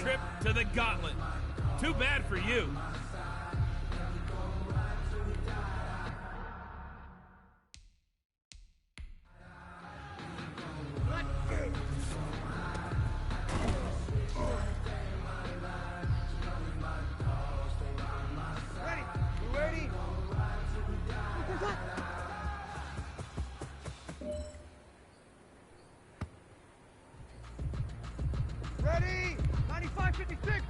trip to the gauntlet. Too bad for you. Ready? 95-56.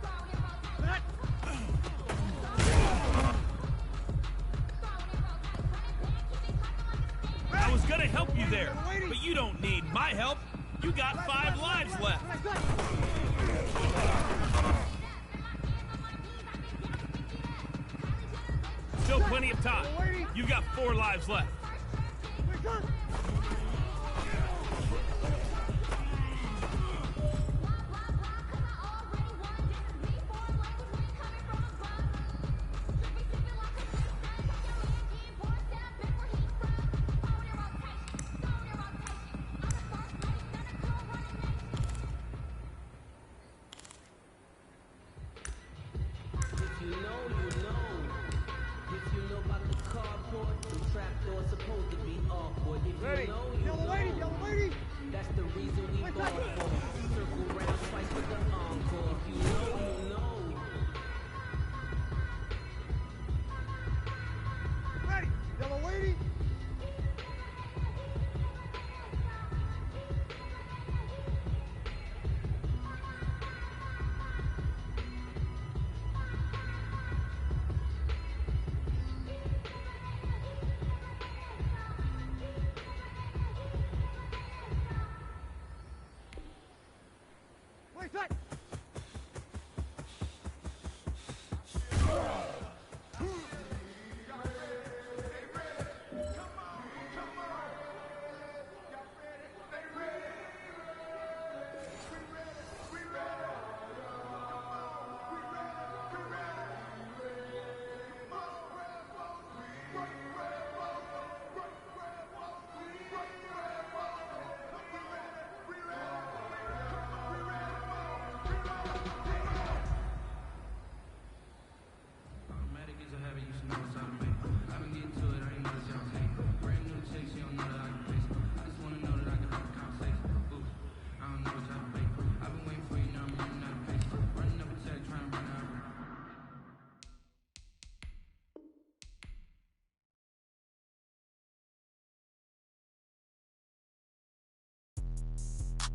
I was gonna help you there, but you don't need my help. You got 5 lives left. Still plenty of time. You got 4 lives left.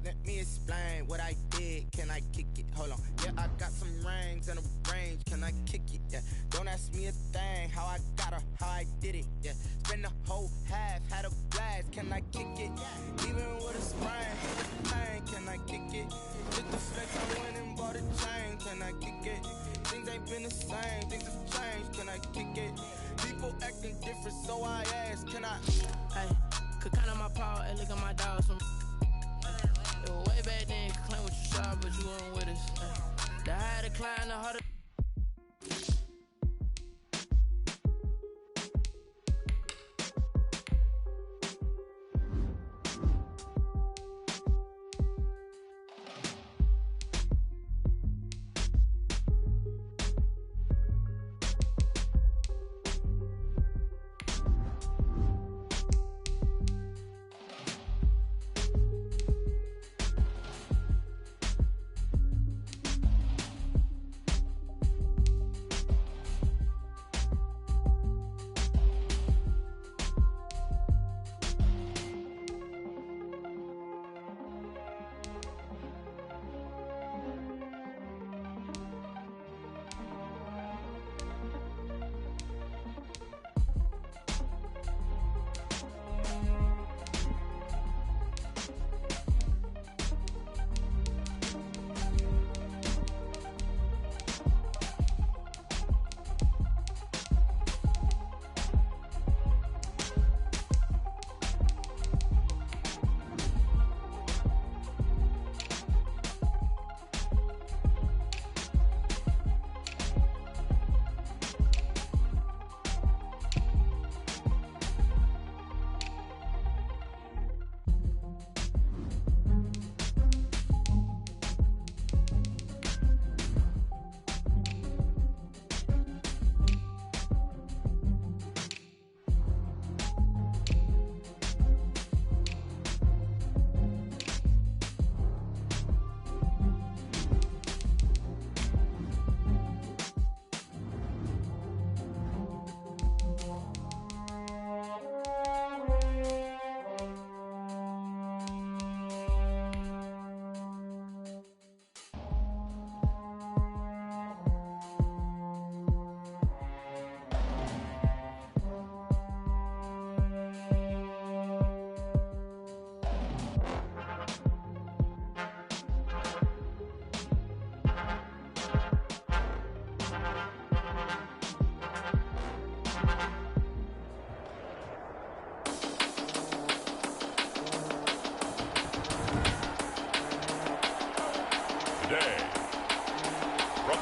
Let me explain what I did. Can I kick it? Hold on. Yeah, I got some rings and a range. Can I kick it? Yeah. Don't ask me a thing. How I got her, how I did it. Yeah. Spend the whole half, had a blast. Can I kick it? Even with a sprain, pain. Can I kick it? With the flex, I went and bought a chain. Can I kick it? Things ain't been the same. Things have changed. Can I kick it? People acting different, so I ask. Can I? Hey, could count on my power and look at my dogs from. It was way back then, you could claim what you saw, but you weren't with us. The higher the climb, the harder.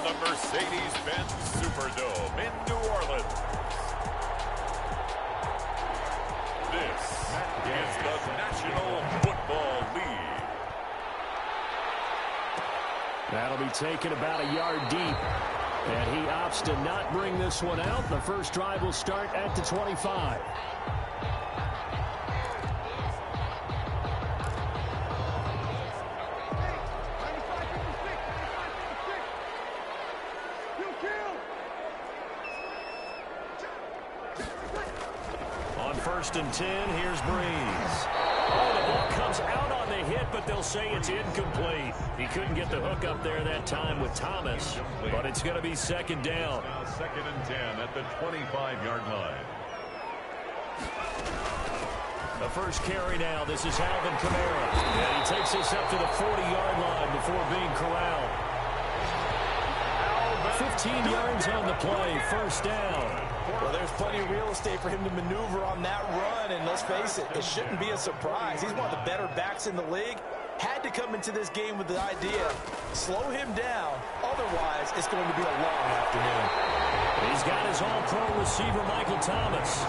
the Mercedes-Benz Superdome in New Orleans. This is the National Football League. That'll be taken about a yard deep. And he opts to not bring this one out. The first drive will start at the 25. On 1st and 10, here's Breeze. Oh, the ball comes out on the hit, but they'll say it's incomplete. He couldn't get the hook up there that time with Thomas, but it's going to be 2nd down. Now 2nd and 10 at the 25-yard line. The first carry now. This is Alvin Kamara. And he takes this up to the 40-yard line before being corralled. 15 yards on the play. 1st down. Well, there's plenty of real estate for him to maneuver on that run, and let's face it, it shouldn't be a surprise. He's one of the better backs in the league. Had to come into this game with the idea, slow him down, otherwise it's going to be a long afternoon. He's got his all-pro receiver, Michael Thomas.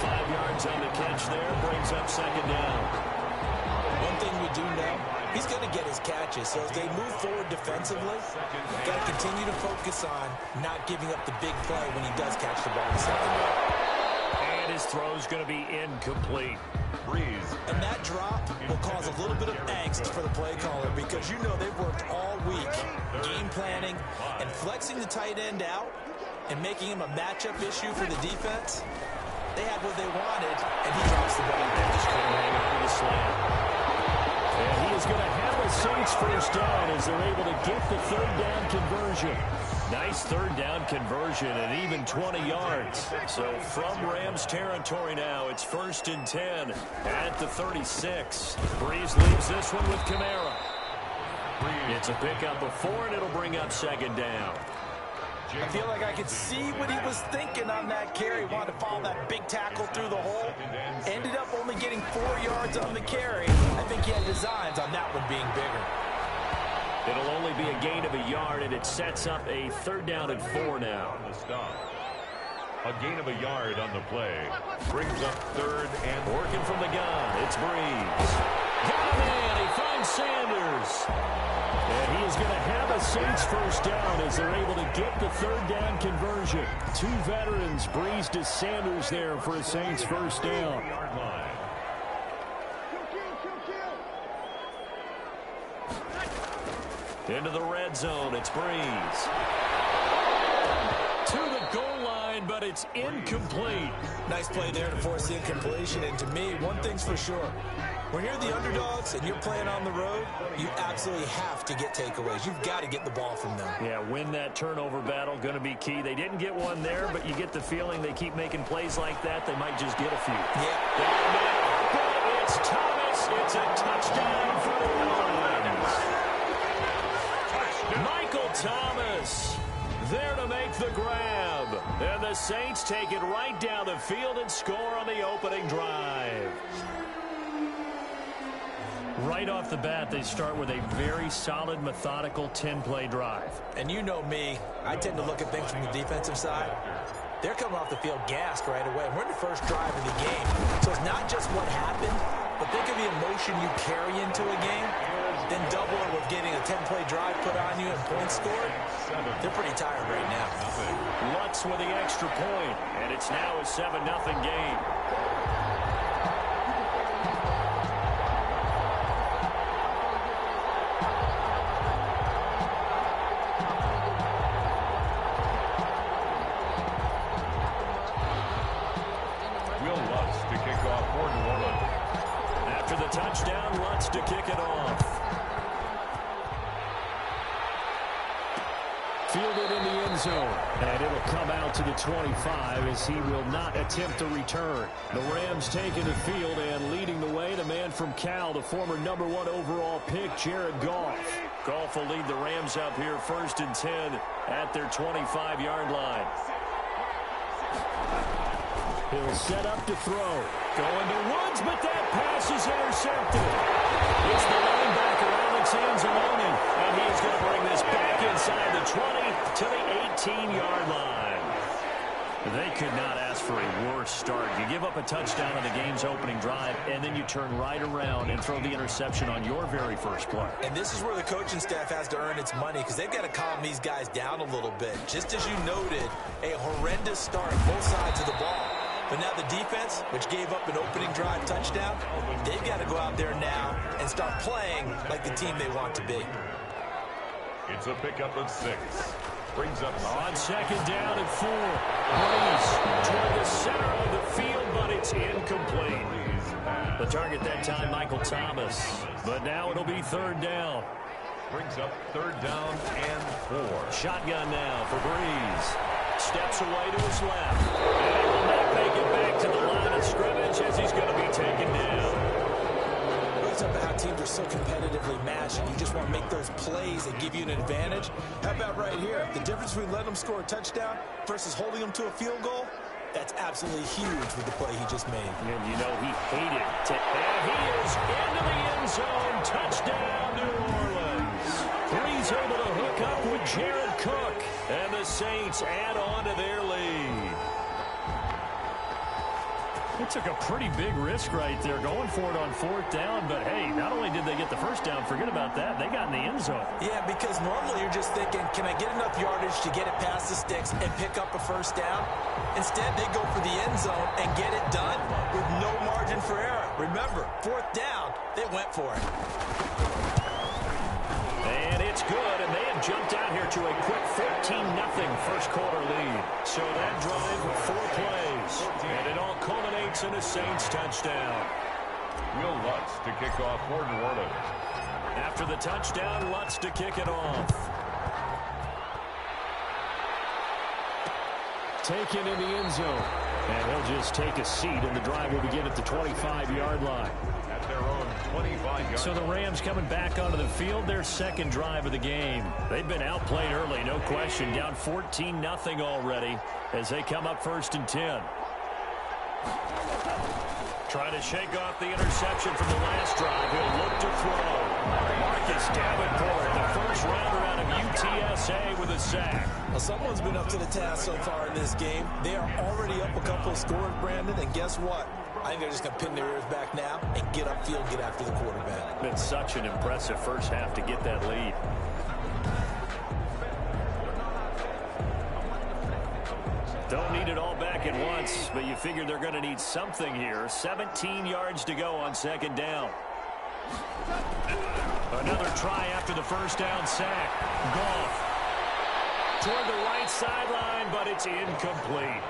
5 yards on the catch there, brings up 2nd down. One thing we do know, he's going to get his catches, so as they move forward defensively, got to continue to focus on not giving up the big play when he does catch the ball in 2nd down. And his throw's going to be incomplete. Breeze. And that drop will cause a little bit of angst for the play caller because you know they've worked all week game planning and flexing the tight end out and making him a matchup issue for the defense. They had what they wanted, and he drops the ball. They just couldn't hang on to the slant. And he is going to have a Saints 1st down as they're able to get the 3rd down conversion. Nice 3rd down conversion and even 20 yards. So from Rams territory now, it's 1st and 10 at the 36. Breeze leaves this one with Kamara. It's a pickup of 4, and it'll bring up 2nd down. I feel like I could see what he was thinking on that carry. Wanted to follow that big tackle through the hole. Ended up only getting 4 yards on the carry. I think he had designs on that one being bigger. It'll only be a gain of a yard, and it sets up a 3rd down and 4 now. A gain of a yard on the play. Brings up 3rd and working from the gun. It's Breeze. Got a man. He finds Sanders. And he is going to have a Saints 1st down as they're able to get the 3rd down conversion. 2 veterans, Breeze to Sanders there for a Saints 1st down. Into the red zone, it's Breeze. To the goal line, but it's incomplete. Nice play there to force the incompletion. And to me, one thing's for sure. When you're the underdogs and you're playing on the road, you absolutely have to get takeaways. You've got to get the ball from them. Yeah, win that turnover battle, going to be key. They didn't get one there, but you get the feeling they keep making plays like that, they might just get a few. Yeah. But it's Thomas. It's a touchdown for the Lions. Michael Thomas there to make the grab. And the Saints take it right down the field and score on the opening drive. Right off the bat, they start with a very solid, methodical 10-play drive. And you know me, I tend to look at things from the defensive side. They're coming off the field gassed right away. We're in the first drive of the game. So it's not just what happened, but think of the emotion you carry into a game, then double it with getting a 10-play drive put on you and points scored. They're pretty tired right now. Lutz with the extra point, and it's now a 7-0 game. Touchdown, Lutz to kick it off. Fielded in the end zone. And it'll come out to the 25 as he will not attempt to return. The Rams taking the field and leading the way. The man from Cal, the former #1 overall pick, Jared Goff. Goff will lead the Rams up here 1st and 10 at their 25-yard line. He'll set up to throw. Going to Woods, but that pass is intercepted. It's the linebacker, Alex Anzalone, and he's going to bring this back inside the the 20 to the 18-yard line. They could not ask for a worse start. You give up a touchdown on the game's opening drive, and then you turn right around and throw the interception on your very first play. And this is where the coaching staff has to earn its money because they've got to calm these guys down a little bit. Just as you noted, a horrendous start both sides of the ball. But now the defense, which gave up an opening drive touchdown, they've got to go out there now and start playing like the team they want to be. It's a pickup of 6. Brings up on second down and 4. Breeze toward the center of the field, but it's incomplete. The target that time, Michael Thomas. But now it'll be third down. Brings up third down and 4. Shotgun now for Breeze. Steps away to his left. And he will not make it back to the line of scrimmage as he's going to be taken down. It's about how teams are so competitively matched, and you just want to make those plays that give you an advantage. How about right here? The difference between letting them score a touchdown versus holding them to a field goal, that's absolutely huge with the play he just made. And you know he hated to... And he is into the end zone. Touchdown, New Orleans. Breeze able to hook up with Jared Cook. And the Saints add on to their lead. They took a pretty big risk right there going for it on fourth down. But, hey, not only did they get the first down, forget about that, they got in the end zone. Yeah, because normally you're just thinking, can I get enough yardage to get it past the sticks and pick up a first down? Instead, they go for the end zone and get it done with no margin for error. Remember, fourth down, they went for it. And it's good, and they have jumped out here to a quick 14-0 first quarter lead. So that drive, 4 plays, and it all culminates in a Saints touchdown. Will Lutz to kick off for New Orleans. After the touchdown, Lutz to kick it off. Taken in the end zone. And he'll just take a seat, and the drive will begin at the 25-yard line. At their own 25-yard. So the Rams coming back onto the field, their second drive of the game. They've been outplayed early, no question. Down 14-0 already as they come up first and 10. Trying to shake off the interception from the last drive. He'll look to throw. Marcus Davenport, the first rounder out of UTSA with a sack. Well, someone's been up to the task so far in this game. They are already up a couple of scores, Brandon, and guess what? I think they're just going to pin their ears back now and get upfield and get after the quarterback. Been such an impressive first half to get that lead. Don't need it all back at once, but you figure they're going to need something here. 17 yards to go on second down. Another try after the first down sack. Goff toward the right sideline, but it's incomplete.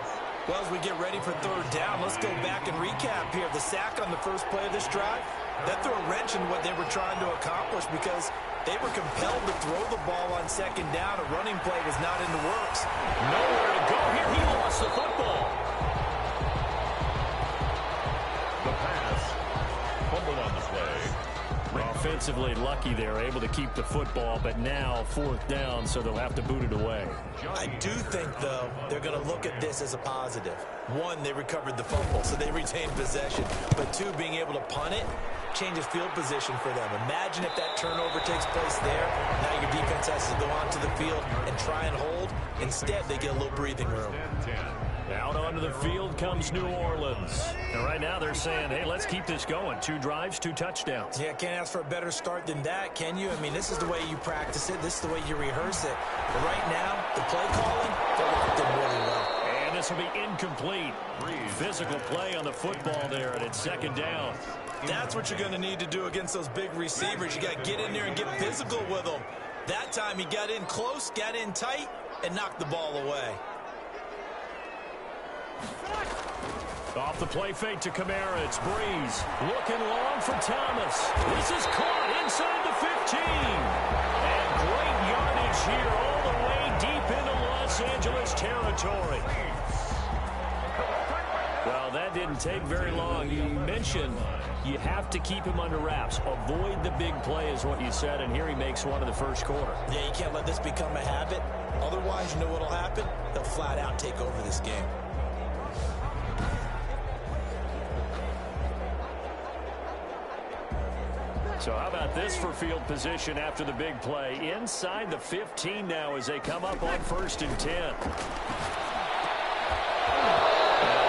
Well, as we get ready for third down, let's go back and recap here. The sack on the first play of this drive, that threw a wrench in what they were trying to accomplish because they were compelled to throw the ball on second down. A running play was not in the works. Nowhere to go here. He lost the football. The pass. Fumbled on the play. Offensively lucky they're able to keep the football, but now fourth down, so they'll have to boot it away. I do think, though, they're going to look at this as a positive. One, they recovered the fumble, so they retained possession. But two, being able to punt it changes field position for them. Imagine if that turnover takes place there. Now your defense has to go onto the field and try and hold. Instead, they get a little breathing room. Out onto the field comes New Orleans. And right now they're saying, hey, let's keep this going. 2 drives, 2 touchdowns. Yeah, can't ask for a better start than that, can you? I mean, this is the way you practice it. This is the way you rehearse it. But right now, the play calling, they're locked in really well. And this will be incomplete. Physical play on the football there, and it's second down. That's what you're going to need to do against those big receivers. You got to get in there and get physical with them. That time he got in close, got in tight, and knocked the ball away. Off the play fake to Kamara, it's Breeze. Looking long for Thomas. This is caught inside the 15. And great yardage here all the way deep into Los Angeles territory. Well, that didn't take very long. You mentioned you have to keep him under wraps. Avoid the big play is what you said, and here he makes one in the first quarter. Yeah, you can't let this become a habit. Otherwise, you know what will happen? They'll flat out take over this game. So how about this for field position after the big play? Inside the 15 now as they come up on 1st and 10.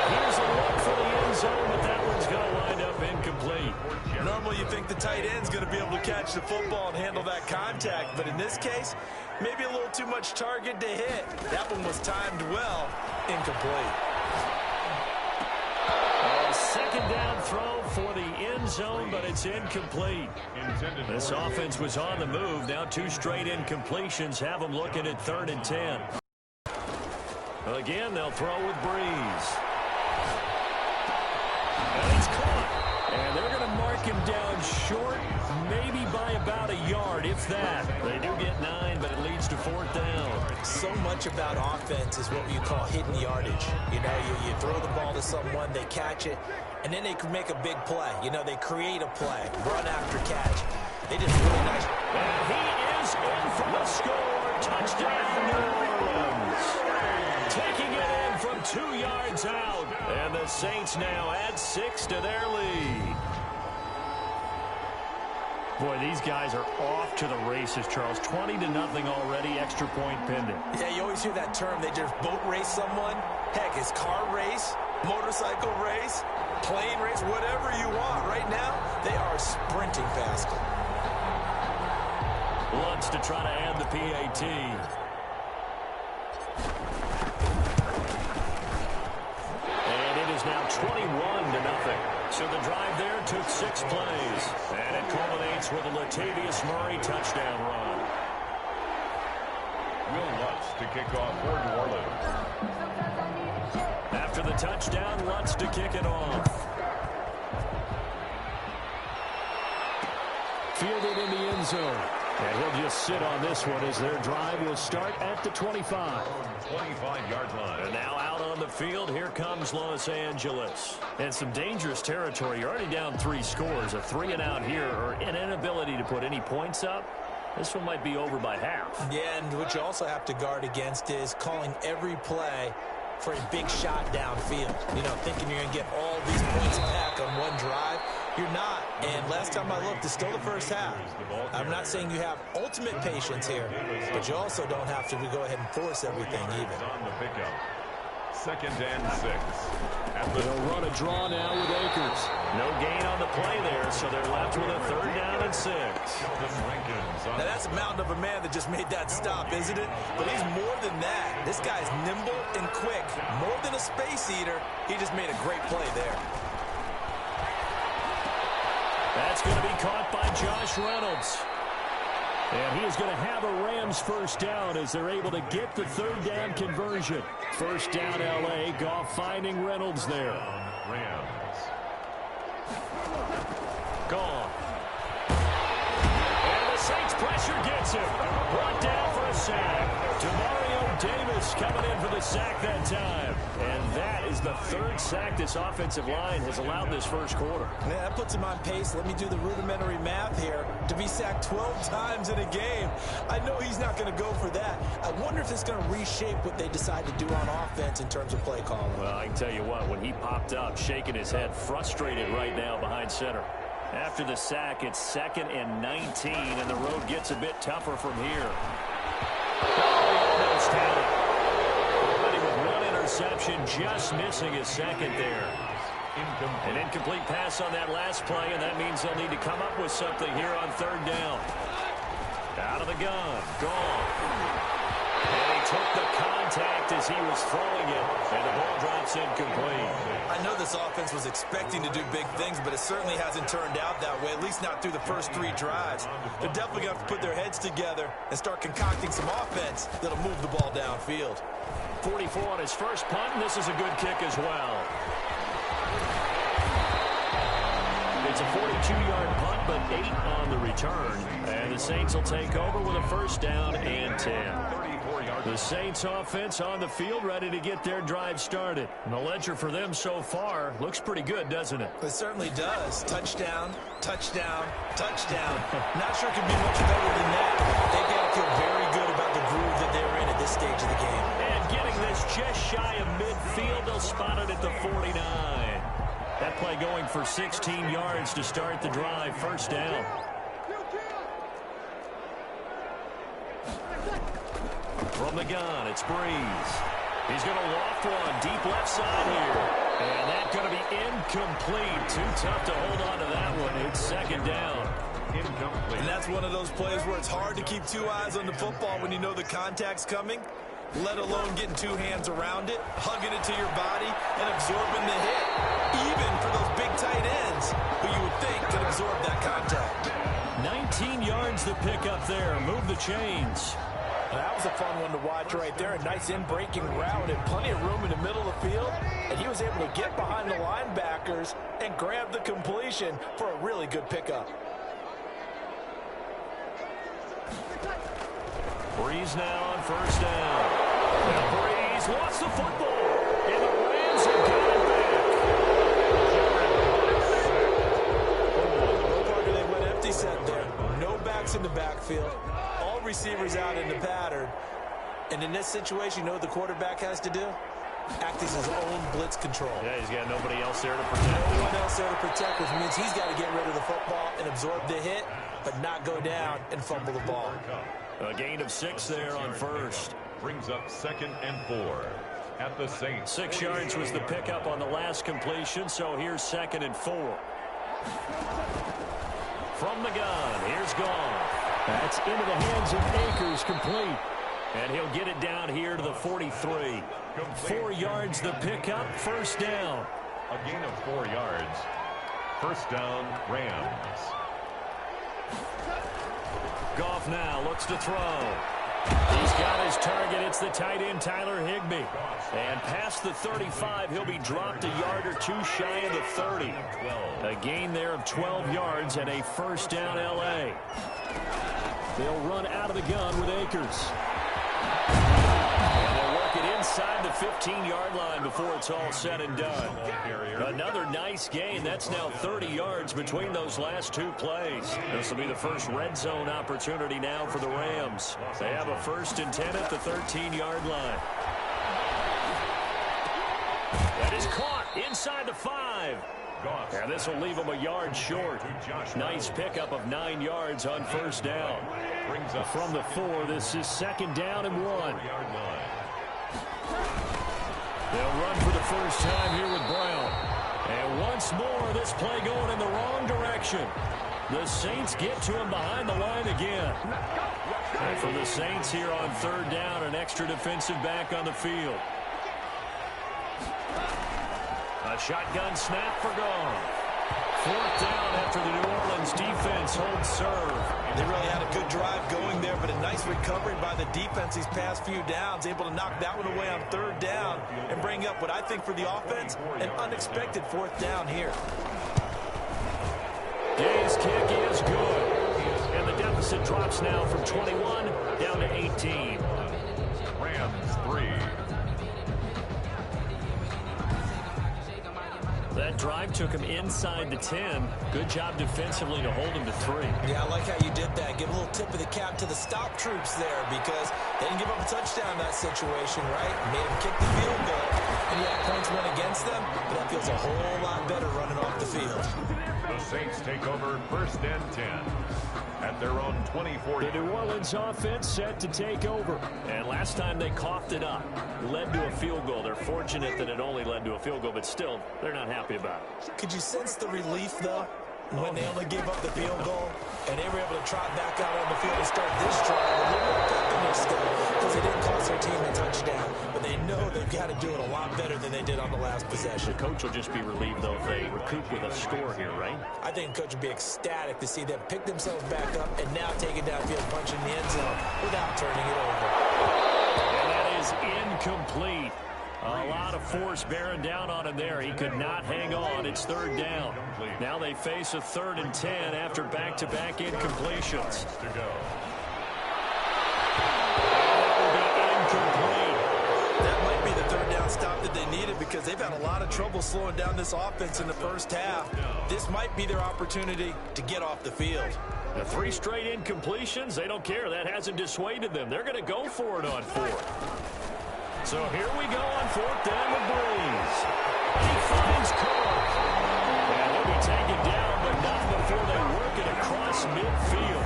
Here's a look for the end zone, but that one's going to wind up incomplete. Normally you think the tight end's going to be able to catch the football and handle that contact, but in this case, maybe a little too much target to hit. That one was timed well, incomplete. Second down throw for the end zone, but it's incomplete. This offense was on the move. Now 2 straight incompletions have them looking at 3rd and 10. Again, they'll throw with Breeze. And he's caught. And they're going to mark him down short, maybe by about a yard, if that. They do get 9, but it leads to 4th down. So much about offense is what you call hidden yardage. You know, you throw the ball to someone, they catch it, and then they can make a big play. You know, they create a play, run after catch. They just really nice. And he is in for the score. Touchdown, New Orleans. Taking it in from 2 yards out. And the Saints now add 6 to their lead. Boy, these guys are off to the races, Charles. 20-0 already, extra point pending. Yeah, you always hear that term. They just boat race someone. Heck, it's car race, motorcycle race, plane race, whatever you want. Right now, they are sprinting past it. Lutz to try to add the PAT. And it is now 21-0. So the drive there took 6 plays. And it culminates with a Latavius Murray touchdown run. Will Lutz to kick off for New Orleans. After the touchdown, Lutz to kick it off. Fielded in the end zone. And he'll just sit on this one as their drive will start at the 25. 25-yard line. And now out on the field, here comes Los Angeles. And some dangerous territory. You're already down 3 scores. A 3-and-out here, or an inability to put any points up. This one might be over by half. Yeah, and what you also have to guard against is calling every play for a big shot downfield. You know, thinking you're going to get all these points back on one drive. You're not. And last time I looked, it's still the first half. I'm not saying you have ultimate patience here, but you also don't have to go ahead and force everything even. On the pickup. 2nd and 6. They'll run a draw now with Akers. No gain on the play there, so they're left with a 3rd down and 6. Now that's a mountain of a man that just made that stop, isn't it? But he's more than that. This guy's nimble and quick. More than a space eater, he just made a great play there. That's going to be caught by Josh Reynolds. And he is going to have a Rams 1st down as they're able to get the 3rd down conversion. 1st down, L.A. Goff finding Reynolds there. Rams. Gone. And the Saints pressure gets him. Brought down for a sack. Demario Davis coming in for the sack that time. And that is the 3rd sack this offensive line has allowed this 1st quarter. Yeah, that puts him on pace. Let me do the rudimentary math here. To be sacked 12 times in a game, I know he's not going to go for that. I wonder if it's going to reshape what they decide to do on offense in terms of play calling. Well, I can tell you what, when he popped up, shaking his head, frustrated right now behind center. After the sack, it's 2nd and 19, and the road gets a bit tougher from here. Almost had it. Already with 1 interception, just missing his 2nd there. An incomplete pass on that last play, and that means they'll need to come up with something here on 3rd down. Out of the gun. Gone. And he took the contact as he was throwing it, and the ball drops incomplete. I know this offense was expecting to do big things, but it certainly hasn't turned out that way, at least not through the first 3 drives. They're definitely going to have to put their heads together and start concocting some offense that'll move the ball downfield. 44 on his first punt, and this is a good kick as well. It's a 42-yard punt, but 8 on the return. And the Saints will take over with a 1st down and 10. The Saints offense on the field ready to get their drive started. And the ledger for them so far looks pretty good, doesn't it? It certainly does. Touchdown, touchdown, touchdown. Not sure it could be much better than that. They've got to feel very good about the groove that they're in at this stage of the game. And getting this just shy of midfield, they'll spot it at the 49. That play going for 16 yards to start the drive. 1st down. From the gun, it's Breeze. He's going to loft one deep left side here. And that's going to be incomplete. Too tough to hold on to that one. It's second down. Incomplete. And that's one of those plays where it's hard to keep two eyes on the football when you know the contact's coming, let alone getting two hands around it, hugging it to your body, and absorbing the hit, even for those big tight ends who you would think could absorb that contact. 19 yards the pickup there. Move the chains. That was a fun one to watch right there. A nice in-breaking route and plenty of room in the middle of the field. And he was able to get behind the linebackers and grab the completion for a really good pickup. Breeze now on first down. Now Breeze lost the football. And the Rams have got it back. No wonder they went empty set there. No backs in the backfield. All receivers out in the pattern. And in this situation, you know what the quarterback has to do? Act as his own blitz control. Yeah, he's got nobody else there to protect. No one else there to protect, which means he's got to get rid of the football and absorb the hit, but not go down and fumble the ball. A gain of 6 there on first. Brings up 2nd and 4 at the Saints. 6 yards was the pickup on the last completion, so here's 2nd and 4. From the gun, here's Goff. That's into the hands of Akers, complete. And he'll get it down here to the 43. 4 yards the pickup, first down. A gain of 4 yards. First down, Rams. Goff now looks to throw. He's got his target. It's the tight end, Tyler Higbee. And past the 35, he'll be dropped a yard or two shy of the 30. A gain there of 12 yards and a first down L.A. They'll run out of the gun with Akers. And they'll work it inside the 15-yard line before it's all said and done. Another nice gain. That's now 30 yards between those last two plays. This will be the first red zone opportunity now for the Rams. They have a 1st and 10 at the 13-yard line. That is caught inside the 5. And this will leave them a yard short. Nice pickup of 9 yards on first down. From the 4, this is 2nd down and 1. They'll run for the first time here with Brown. And once more, this play going in the wrong direction. The Saints get to him behind the line again. And for the Saints here on 3rd down, an extra defensive back on the field. A shotgun snap for Goff. 4th down after the New Orleans defense holds serve. They really had a good drive going there, but a nice recovery by the defense these past few downs, able to knock that one away on 3rd down and bring up what I think for the offense, an unexpected 4th down here. Gay's kick is good. And the deficit drops now from 21 down to 18. Rams 3. That drive took him inside the 10. Good job defensively to hold him to 3. Yeah, I like how you did that. Give a little tip of the cap to the stop troops there because they didn't give up a touchdown in that situation, right? Made them kick the field goal. And yeah, points went against them, but that feels a whole lot better running off the field. The Saints take over 1st and 10 at their own 24. The New Orleans offense set to take over. And last time they coughed it up, led to a field goal. They're fortunate that it only led to a field goal, but still, they're not happy about it. Could you sense the relief, though, when they only gave up the field goal and they were able to trot back out on the field and start this drive? A little more pep in their step because they didn't cost their team a touchdown, but they know they've got to do it a lot better than they did on the last possession. The coach will just be relieved, though, if they recoup with a score here, right? I think the coach would be ecstatic to see them pick themselves back up and now take it downfield, punching the end zone without turning it over. And that is incomplete. A lot of force bearing down on him there. He could not hang on. It's 3rd down. Now they face a 3rd and 10 after back-to-back incompletions. That might be the 3rd down stop that they needed because they've had a lot of trouble slowing down this offense in the first half. This might be their opportunity to get off the field. The 3 straight incompletions, they don't care. That hasn't dissuaded them. They're going to go for it on 4th. So here we go on 4th down with Breeze. He finds Cook. And he'll be taken down, but not before they work it across midfield.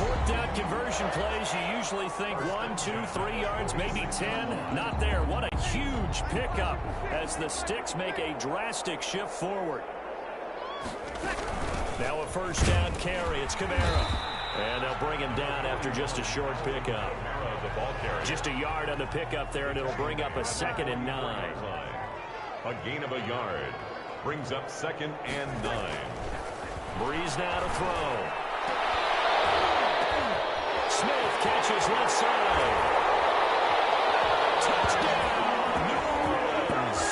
Fourth down conversion plays, you usually think 1, 2, 3 yards, maybe 10. Not there. What a huge pickup as the Sticks make a drastic shift forward. Now a first down carry. It's Kamara. And they'll bring him down after just a short pickup. Just a yard on the pickup there, and it'll bring up a 2nd and 9. A gain of a yard. Brings up 2nd and 9. Breeze now to throw. Smith catches left side. Touchdown, New Orleans.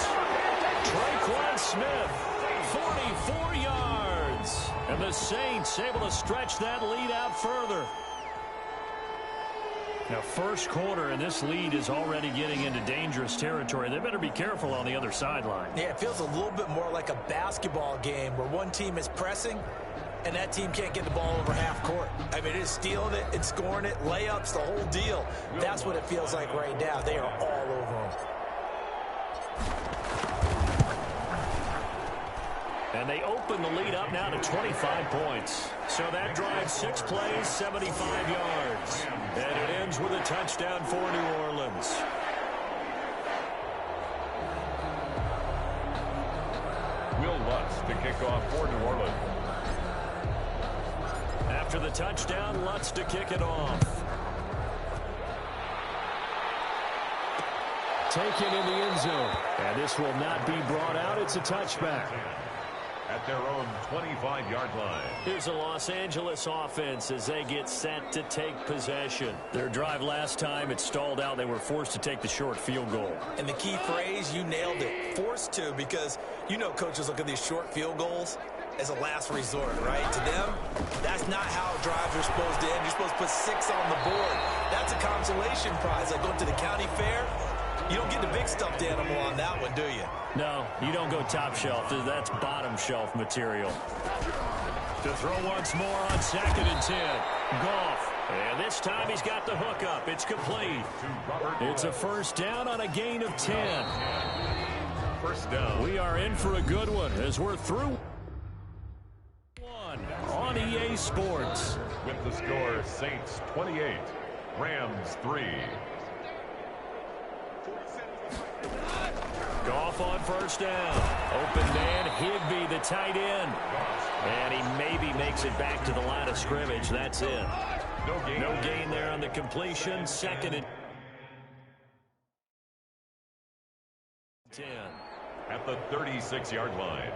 Traquan Smith, 44 yards. And the Saints able to stretch that lead out further. Now, first quarter, and this lead is already getting into dangerous territory. They better be careful on the other sideline. Yeah, it feels a little bit more like a basketball game where one team is pressing and that team can't get the ball over half court. I mean, it is stealing it, it's scoring it, layups, the whole deal. That's what it feels like right now. They are all over them. And they open the lead up now to 25 points. So that drives 6 plays, 75 yards. And it ends with a touchdown for New Orleans. Will Lutz to kick off for New Orleans. After the touchdown, Lutz to kick it off. Taken in the end zone. And this will not be brought out. It's a touchback. At their own 25-yard line. Here's a Los Angeles offense as they get set to take possession. Their drive last time, it stalled out. They were forced to take the short field goal. And the key phrase, you nailed it, forced to, because you know coaches look at these short field goals as a last resort, right? To them, that's not how drives are supposed to end. You're supposed to put 6 on the board. That's a consolation prize. Like going to the county fair, you don't get the big stuffed animal on that one, do you? No, you don't go top shelf. That's bottom shelf material. To throw once more on 2nd and 10. Goff. And this time he's got the hookup. It's complete. It's a first down on a gain of 10. First down. We are in for a good one as we're through one on EA Sports. With the score, Saints 28, Rams 3. Goff on first down. Open man, Higbee, the tight end. And he maybe makes it back to the line of scrimmage. That's it. No gain there on the completion. 2nd and 10. At the 36-yard line.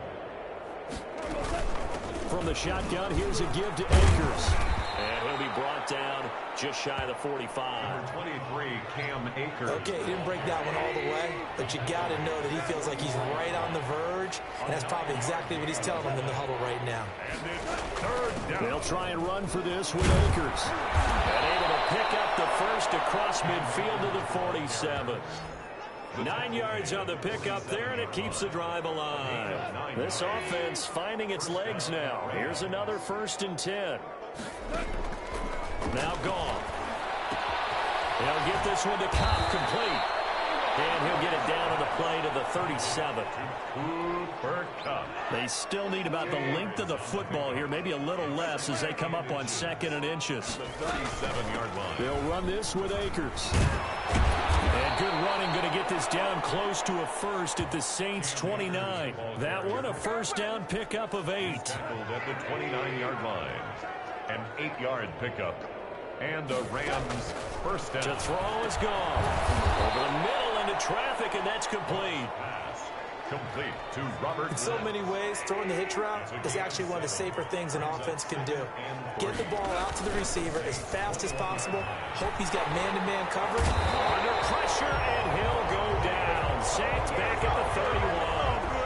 From the shotgun, here's a give to Akers. And he'll be brought down just shy of the 45. Number 23, Cam Akers. Okay, he didn't break that one all the way, but you got to know that he feels like he's right on the verge, and that's probably exactly what he's telling them in the huddle right now. And it's 3rd down. They'll try and run for this with Akers. And able to pick up the first across midfield to the 47. 9 yards on the pickup there, and it keeps the drive alive. This offense finding its legs now. Here's another 1st and 10. Now Goff. He'll get this one to Cobb, complete. And he'll get it down on the play to the 37. Cooper Kupp. They still need about the length of the football here, maybe a little less as they come up on 2nd and inches. The 37-yard line. They'll run this with Akers. And good running, going to get this down close to a first at the Saints 29. That one, a first down pickup of 8. Tackled at the 29-yard line. An 8-yard pickup. And the Rams first down. To throw is gone. Over the middle into traffic, and that's complete. Pass complete to Robert. In so many ways, throwing the hitch route is actually one of the safer things an offense can do. Get the ball out to the receiver as fast as possible. Hope he's got man-to-man coverage. Under pressure, and he'll go down. Sacked back at the 31.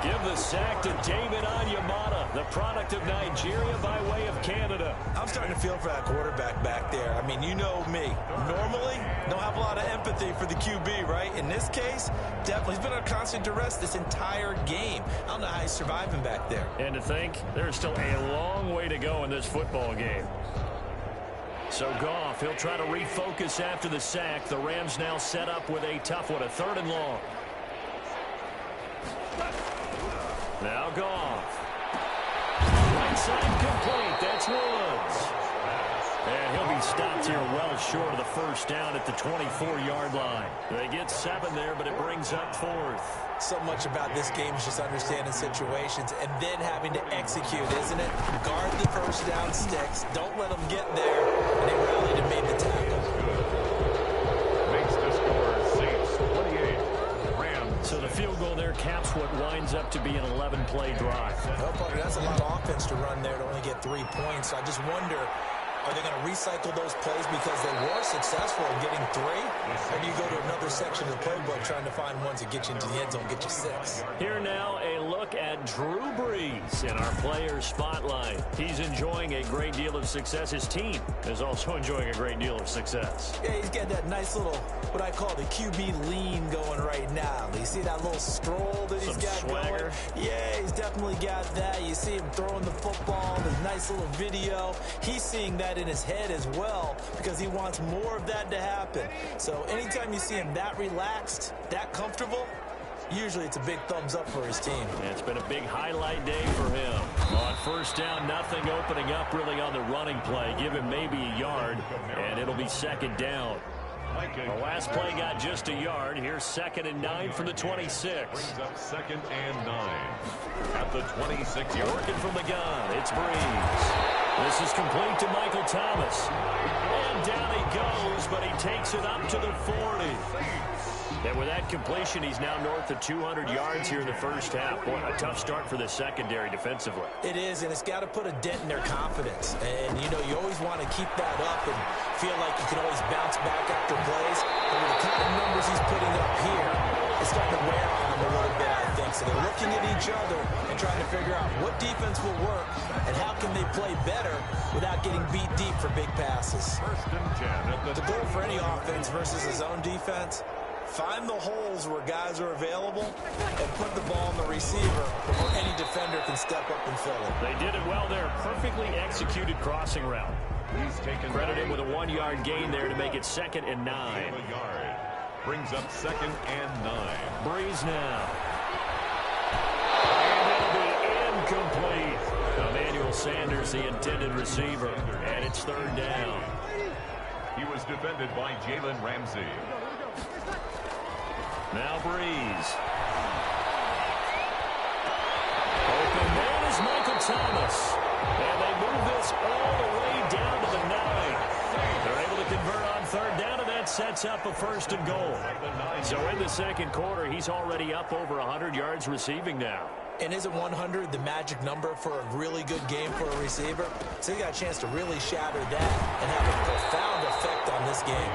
Give the sack to David Onyemata, the product of Nigeria by way of Canada. I'm starting to feel for that quarterback back there. I mean, you know me. Normally, don't have a lot of empathy for the QB, right? In this case, definitely. He's been under constant duress this entire game. I don't know how he's surviving back there. And to think, there's still a long way to go in this football game. So Goff, he'll try to refocus after the sack. The Rams now set up with a tough one, a 3rd and long. Now Goff. Right side complete. That's Woods. And he'll be stopped here well short of the first down at the 24-yard line. They get 7 there, but it brings up 4th. So much about this game is just understanding situations and then having to execute, isn't it? Guard the first down sticks. Don't let them get there. And they rallied and made the tackle. Makes the score Saints 28. Rams. So the field goal there caps what winds up to be an 11-play drive. Well, Parker, that's a lot of offense to run there to only get 3 points. I just wonder, are they going to recycle those plays because they were successful in getting 3? Or do you go to another section of the playbook trying to find ones that get you into the end zone, get you 6? Here now, a look at Drew Brees in our player spotlight. He's enjoying a great deal of success. His team is also enjoying a great deal of success. Yeah, he's got that nice little, what I call the QB lean going right now. You see that little stroll that he's got swagger going? Yeah, he's definitely got that. You see him throwing the football, the nice little video. He's seeing that in his head as well because he wants more of that to happen. So anytime you see him that relaxed, that comfortable, usually it's a big thumbs up for his team. And it's been a big highlight day for him. On first down, nothing opening up really on the running play. Give him maybe a yard, and it'll be 2nd down. The last play got just a yard. Here's 2nd and 9 from the 26. Brings up 2nd and 9 at the 26-yard. Working from the gun, it's Brees. This is complete to Michael Thomas. And down he goes, but he takes it up to the 40. And with that completion, he's now north of 200 yards here in the first half. Boy, a tough start for the secondary defensively. It is, and it's got to put a dent in their confidence. And, you know, you always want to keep that up and feel like you can always bounce back after plays. But with the kind of numbers he's putting up here, it's starting to wear on them a little bit, I think. So they're looking at each other and trying to figure out what defense will work and how can they play better without getting beat deep for big passes. 1st and 10 at the The goal for any offense versus a zone defense, find the holes where guys are available and put the ball on the receiver before any defender can step up and fill it. They did it well there. Perfectly executed crossing route. He's taken Credit him with a 1-yard gain there to make it 2nd and 9. a yard. Brings up 2nd and 9. Brees now. And it'll be incomplete. Emmanuel Sanders, the intended receiver. And it's 3rd down. He was defended by Jalen Ramsey. Now Brees. Open man is Michael Thomas. And they move this all the way down to the 9. They're able to convert on 3rd down, and that sets up a 1st and goal. So in the second quarter, he's already up over 100 yards receiving now. And isn't 100 the magic number for a really good game for a receiver? So he got a chance to really shatter that and have a profound effect on this game.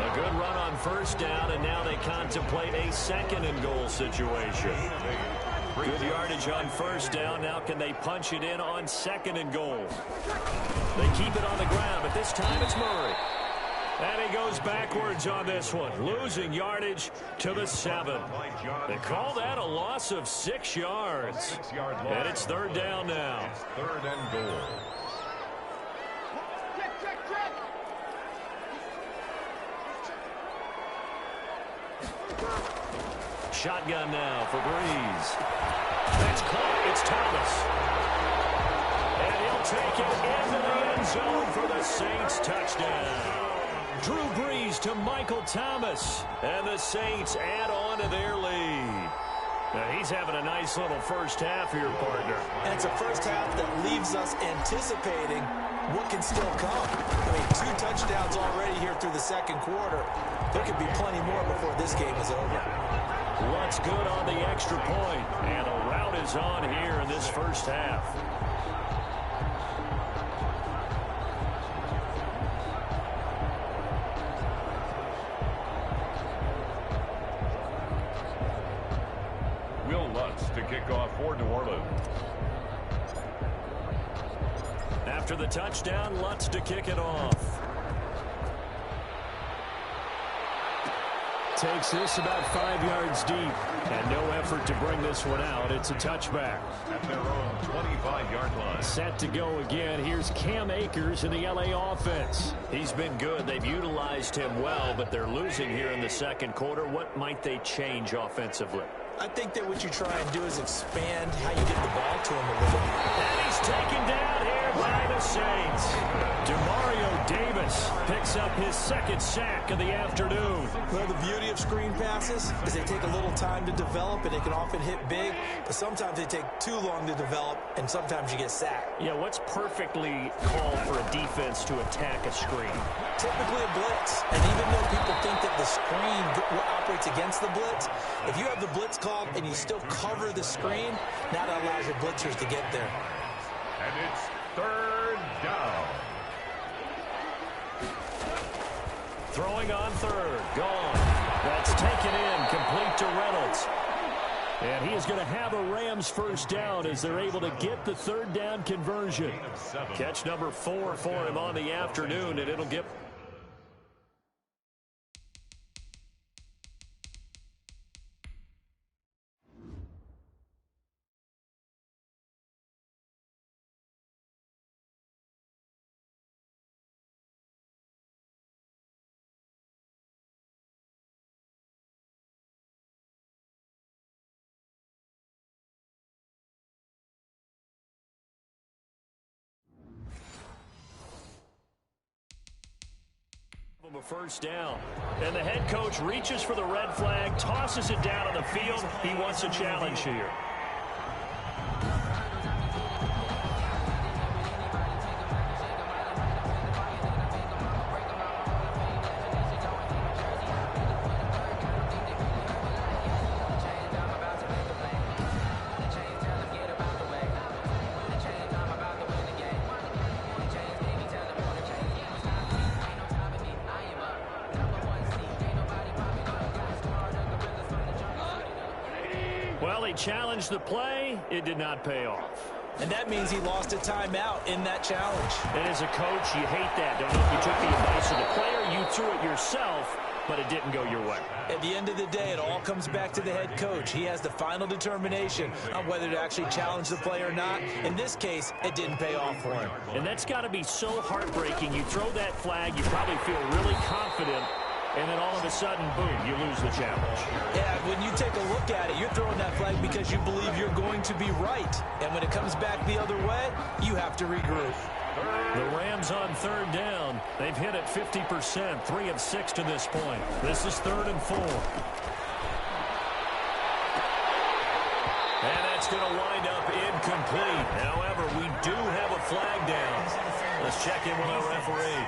A good run on 1st down, and now they contemplate a 2nd and goal situation. Good yardage on 1st down. Now can they punch it in on 2nd and goal? They keep it on the ground, but this time it's Murray. And he goes backwards on this one, losing yardage to the 7. They call that a loss of 6 yards. And it's 3rd down now. 3rd and goal. Shotgun now for Brees. That's caught. It's Thomas. And he'll take it into the end zone for the Saints touchdown. Drew Brees to Michael Thomas. And the Saints add on to their lead. Now he's having a nice little first half here, partner. And it's a first half that leaves us anticipating what can still come. I mean, 2 touchdowns already here through the second quarter. There could be plenty more before this game is over. What's good on the extra point, and a route is on here in this first half. Will Lutz to kick off for New Orleans. After the touchdown, Lutz to kick it off. Takes this about 5 yards deep, and no effort to bring this one out. It's a touchback. At their own 25-yard line. Set to go again. Here's Cam Akers in the LA offense. He's been good. They've utilized him well, but they're losing here in the second quarter. What might they change offensively? I think that what you try and do is expand how you get the ball to him a little bit. And he's taken down here by the the Saints. Demario Davis picks up his second sack of the afternoon. Well, the beauty of screen passes is they take a little time to develop, and they can often hit big, but sometimes they take too long to develop, and sometimes you get sacked. Yeah, what's perfectly called for a defense to attack a screen? Typically a blitz, and even though people think that the screen operates against the blitz, if you have the blitz called and you still cover the screen, now that allows your blitzers to get there. And it's third down. Throwing on third. Gone. That's taken in. Complete to Reynolds. And he is going to have a Rams first down as they're able to get the third down conversion. Catch number 4 for him on the afternoon, and it'll get... a first down. And the head coach reaches for the red flag, tosses it down on the field. He wants a challenge here. Well, he challenged the play. It did not pay off. And that means he lost a timeout in that challenge. And as a coach, you hate that. Don't know if you took the advice of the player, you threw it yourself, but it didn't go your way. At the end of the day, it all comes back to the head coach. He has the final determination on whether to actually challenge the play or not. In this case, it didn't pay off for him. And that's got to be so heartbreaking. You throw that flag, you probably feel really confident, and then all of a sudden, boom, you lose the challenge. Yeah, when you take a look at it, you're throwing that flag because you believe you're going to be right. And when it comes back the other way, you have to regroup. The Rams on third down. They've hit it 50%, 3 of 6 to this point. This is 3rd and 4. And that's going to wind up incomplete. However, we do have a flag down. Let's check in with our referee.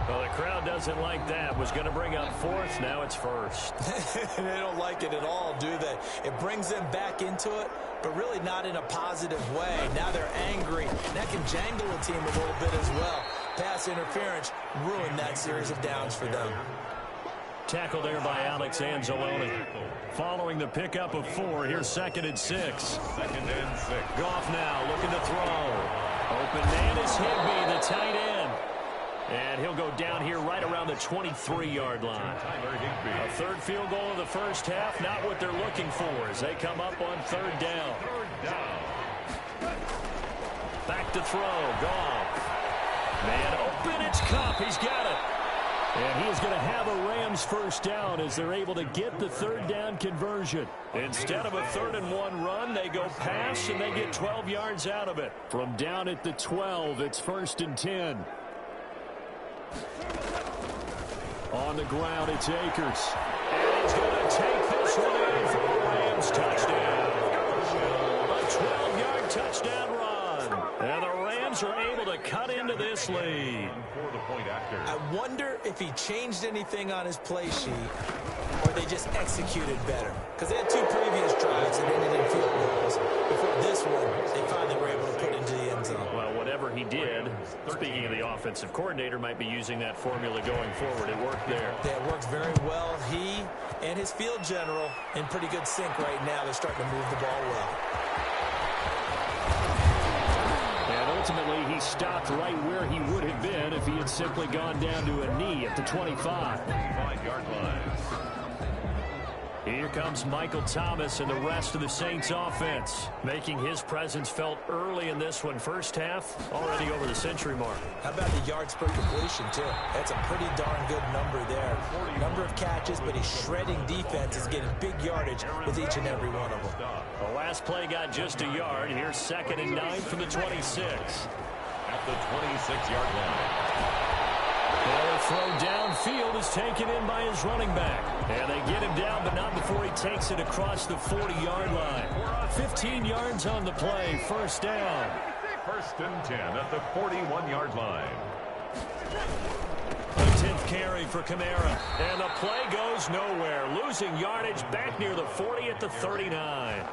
Well, the crowd doesn't like that. Was going to bring up 4th. Now it's 1st. They don't like it at all, do they? It brings them back into it, but really not in a positive way. Now they're angry. That can jangle a team a little bit as well. Pass interference ruined that series of downs for them. Tackled there by Alex Anzalone. Following the pickup of 4, here's 2nd and 6. 2nd and 6. Goff now looking to throw. Open man is Higbee, the tight end. And he'll go down here right around the 23-yard line. A 3rd field goal of the first half, not what they're looking for as they come up on 3rd down. Back to throw, Goff. Man open, it's Kupp, he's got it. And he is going to have a Rams first down as they're able to get the 3rd down conversion. Instead of a 3rd and 1 run, they go pass and they get 12 yards out of it. From down at the 12, it's 1st and 10. On the ground, it's Akers. And he's going to take this one in for the Rams touchdown. A 12-yard touchdown run. And the Rams are able to cut into this lead. I wonder if he changed anything on his play sheet or they just executed better. Because they had 2 previous drives that ended in field goals. Before this one, they finally were able to put into the end zone. Well, whatever he did, speaking of the offensive coordinator, might be using that formula going forward. It worked there. Yeah, it works very well. He and his field general in pretty good sync right now. They're starting to move the ball well. And ultimately, he stopped right where he would have been if he had simply gone down to a knee at the 25. 25-yard line. Here comes Michael Thomas and the rest of the Saints offense, making his presence felt early in this one. First half, already over the century mark. How about the yards per completion, too? That's a pretty darn good number there. Number of catches, but he's shredding defense, is getting big yardage with each and every one of them. The last last play got just a yard. Here's 2nd and 9 from the 26. At the 26-yard line. The throw downfield is taken in by his running back. And they get him down, but not before he takes it across the 40-yard line. 15 yards on the play, first down. 1st and 10 at the 41-yard line. A 10th carry for Kamara. And the play goes nowhere. Losing yardage back near the 40 at the 39.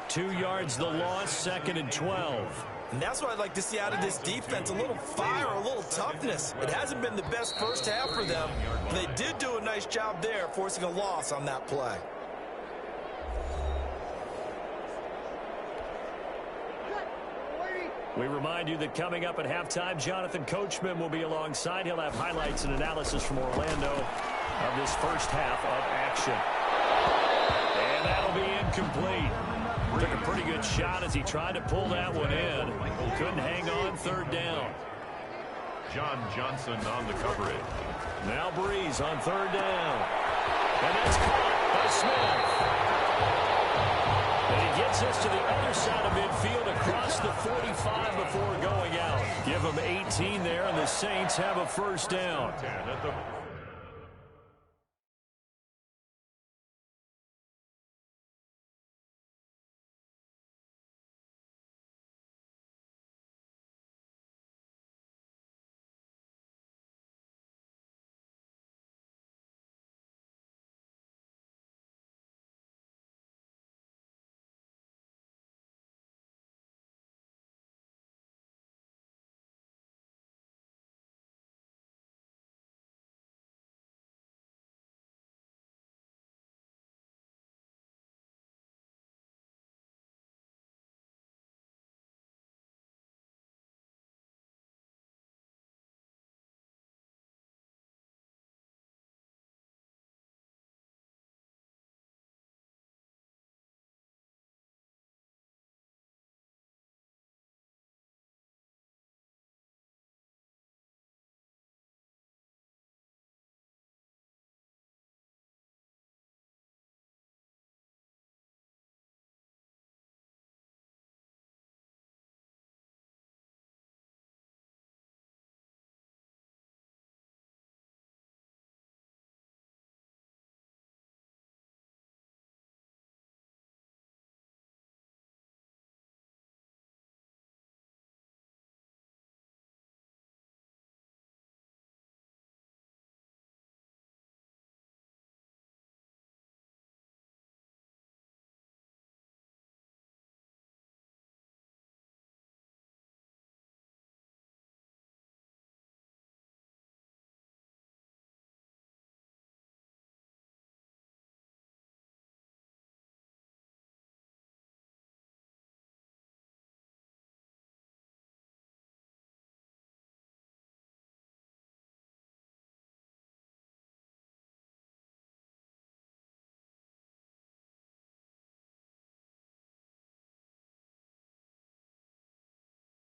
2 yards the loss, 2nd and 12. And that's what I'd like to see out of this defense, a little fire, a little toughness. It hasn't been the best first half for them. They did do a nice job there, forcing a loss on that play. We remind you that coming up at halftime, Jonathan Coachman will be alongside. He'll have highlights and analysis from Orlando of this first half of action. And that'll be incomplete. Took a pretty good shot as he tried to pull that one in. Couldn't hang on, 3rd down. John Johnson on the coverage. Now Breeze on 3rd down. And that's caught by Smith. And he gets us to the other side of midfield across the 45 before going out. Give him 18 there, and the Saints have a first down. 10 at the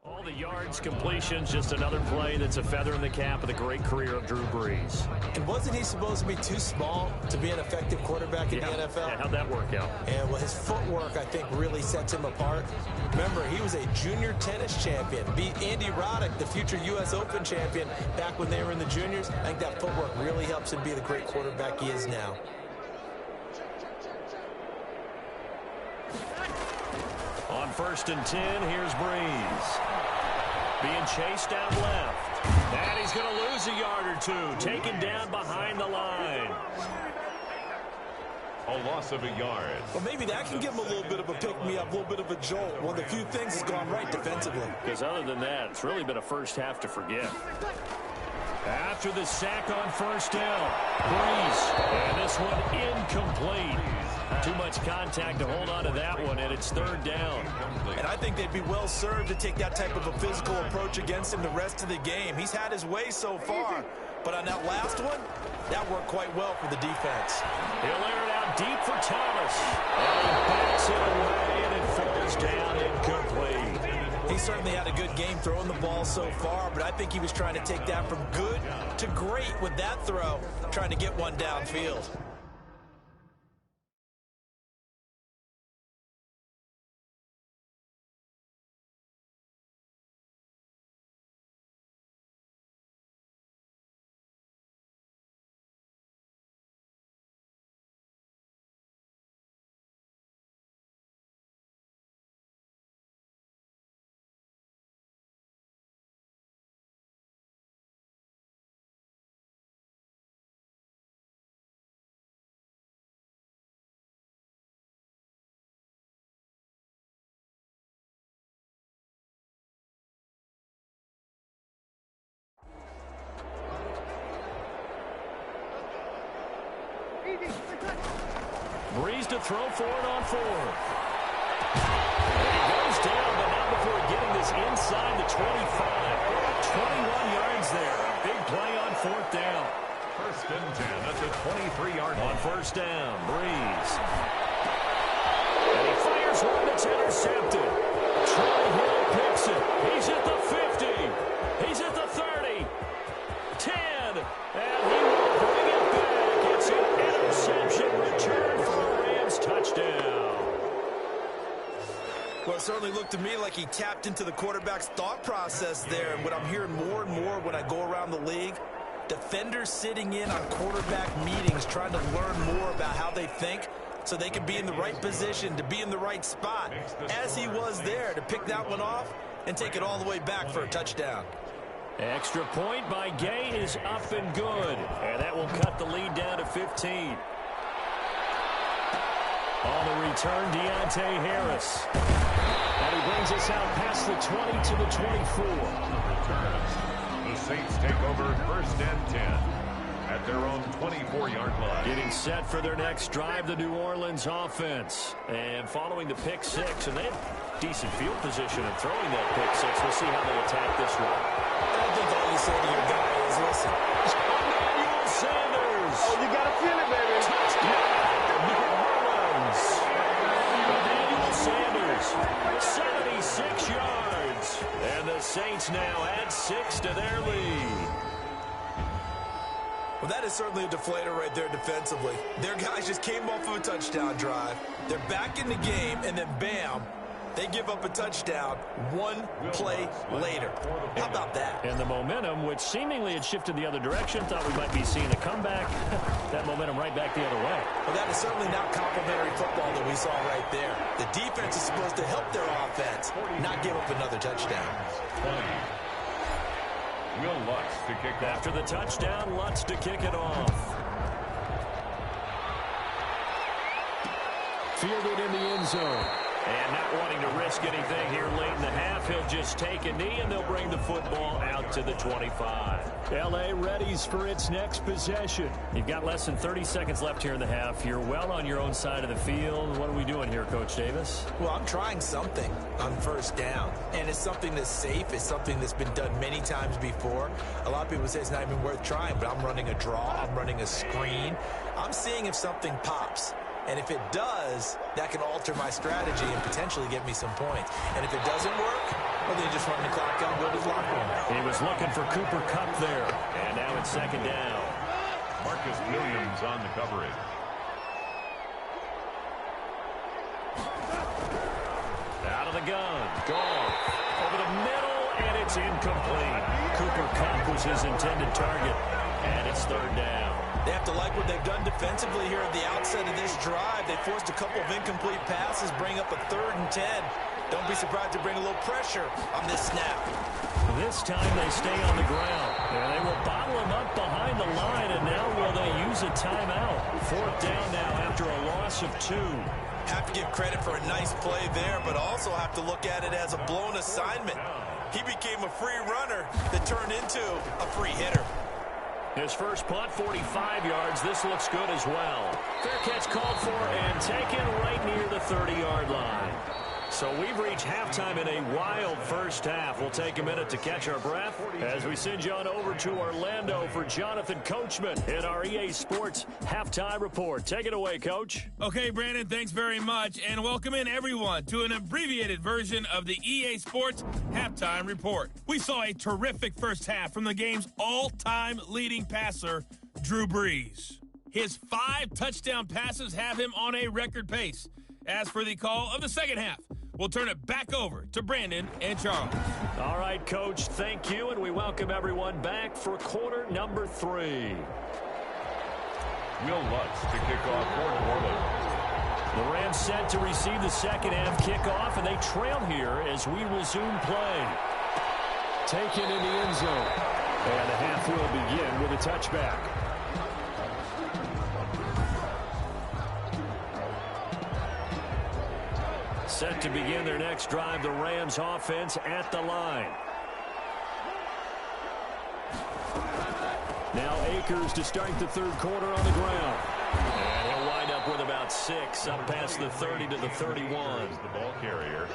All the yards, completions, just another play that's a feather in the cap of the great career of Drew Brees. And wasn't he supposed to be too small to be an effective quarterback in the NFL? Yeah, how'd that work out? And well, his footwork, I think, really sets him apart. Remember, he was a junior tennis champion. Beat Andy Roddick, the future U.S. Open champion, back when they were in the juniors. I think that footwork really helps him be the great quarterback he is now. On 1st and 10, here's Brees. Being chased out left. And he's going to lose a yard or two. Taken down behind the line. A loss of a yard. Well, maybe that can give him a little bit of a pick-me-up, a little bit of a jolt. One of the few things has gone right defensively. Because other than that, it's really been a first half to forget. After the sack on 1st down, Brees. And this one incomplete. Too much contact to hold on to that one, and it's 3rd down. And I think they'd be well served to take that type of a physical approach against him the rest of the game. He's had his way so far, but on that last one, that worked quite well for the defense. He'll air it out deep for Thomas. And he backs it away, and it falls down incomplete. He certainly had a good game throwing the ball so far, but I think he was trying to take that from good to great with that throw, trying to get one downfield. Breeze to throw for it on 4. And he goes down, but not before getting this inside the 25. 21 yards there. Big play on 4th down. First and 10 at the 23-yard line. On 1st down, Breeze. And he fires one that's intercepted. Troy Hill picks it. He's at the 50. He's at the 30. 10. And he will bring it back. It's an interception return for a Rams touchdown. Well, it certainly looked to me like he tapped into the quarterback's thought process there. And what I'm hearing more and more when I go around the league, defenders sitting in on quarterback meetings trying to learn more about how they think so they can be in the right position, to be in the right spot, as he was there, to pick that one off and take it all the way back for a touchdown. Extra point by Gay is up and good. And that will cut the lead down to 15. On the return, Deontay Harris. And he brings us out past the 20 to the 24. The Saints take over first and 10 at their own 24-yard line. Getting set for their next drive, the New Orleans offense. And following the pick 6, and they have decent field position in throwing that pick 6. We'll see how they attack this one. I think all you say to your guy is, listen. Emmanuel Sanders. Oh, you got to feel it, baby. Touchdown. Emmanuel Sanders, 76 yards. And the Saints now add 6 to their lead. Well, that is certainly a deflator right there defensively. Their guys just came off of a touchdown drive. They're back in the game, and then bam, they give up a touchdown one play later. How about that? And the momentum, which seemingly had shifted the other direction, thought we might be seeing a comeback. That momentum right back the other way. Well, that is certainly not complimentary football that we saw right there. The defense is supposed to help their offense, not give up another touchdown. 20. Will Lutz to kick off. After the touchdown, Lutz to kick it off. Fielded in the end zone. And not wanting to risk anything here late in the half, he'll just take a knee, and they'll bring the football out to the 25. L.A. readies for its next possession. You've got less than 30 seconds left here in the half. You're well on your own side of the field. What are we doing here, Coach Davis? Well, I'm trying something on first down, and it's something that's safe. It's something that's been done many times before. A lot of people say it's not even worth trying, but I'm running a draw. I'm running a screen. I'm seeing if something pops. And if it does, that can alter my strategy and potentially get me some points. And if it doesn't work, well, then you just run the clock out and go to his locker room. He was looking for Cooper Kupp there. And now it's second down. Marcus Williams on the coverage. Out of the gun. Gone. Over the middle, and it's incomplete. Cooper Kupp was his intended target. And it's third down. They have to like what they've done defensively here at the outset of this drive. They forced a couple of incomplete passes, bring up a 3rd and 10. Don't be surprised to bring a little pressure on this snap. This time they stay on the ground. And they will bottle him up behind the line, and now will they use a timeout? 4th down now after a loss of 2. Have to give credit for a nice play there, but also have to look at it as a blown assignment. He became a free runner that turned into a free hitter. His first punt, 45 yards. This looks good as well. Fair catch called for and taken right near the 30-yard line. So we've reached halftime in a wild first half. We'll take a minute to catch our breath as we send you on over to Orlando for Jonathan Coachman in our EA Sports Halftime Report. Take it away, Coach. Okay, Brandon, thanks very much. And welcome in, everyone, to an abbreviated version of the EA Sports Halftime Report. We saw a terrific first half from the game's all-time leading passer, Drew Brees. His 5 touchdown passes have him on a record pace. As for the call of the second half, we'll turn it back over to Brandon and Charles. All right, Coach, thank you, and we welcome everyone back for quarter number 3. Will Lutz to kick off for New Orleans. The Rams set to receive the second half kickoff, and they trail here as we resume play. Taken in the end zone. And the half will begin with a touchback. Set to begin their next drive, the Rams offense at the line. Now Akers to start the third quarter on the ground. And he'll wind up with about 6, up past the 30 to the 31. The ball carrier.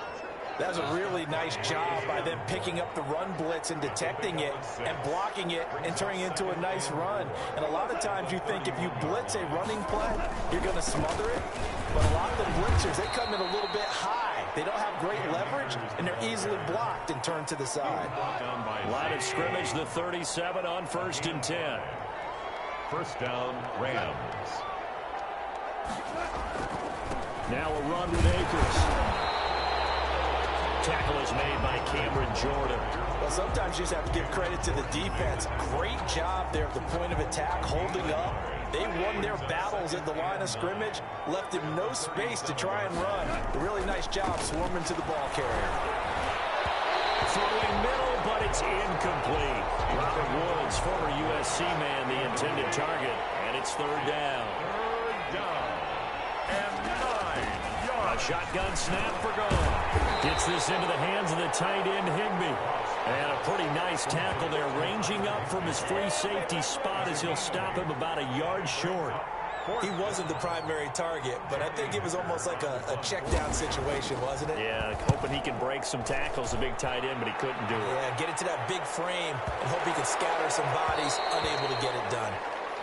That was a really nice job by them picking up the run blitz and detecting it and blocking it and turning it into a nice run. And a lot of times you think if you blitz a running play, you're going to smother it. But a lot of the blitzers, they come in a little bit high. They don't have great leverage, and they're easily blocked and turned to the side. Line of scrimmage, the 37 on 1st and 10. First down, Rams. Now a run with Akers. Tackle is made by Cameron Jordan. Well, sometimes you just have to give credit to the defense. Great job there at the point of attack, holding up. They won their battles at the line of scrimmage, left him no space to try and run. A really nice job swarming to the ball carrier. Throwing middle, but it's incomplete. Robert Woods, former USC man, the intended target, and it's 3rd down. 3rd down. And 9 A shotgun snap for goal. Gets this into the hands of the tight end, Higbee. And a pretty nice tackle there, ranging up from his free safety spot as he'll stop him about a yard short. He wasn't the primary target, but I think it was almost like a check down situation, wasn't it? Yeah, hoping he can break some tackles, a big tight end, but he couldn't do it. Yeah, get it to that big frame and hope he can scatter some bodies, unable to get it done.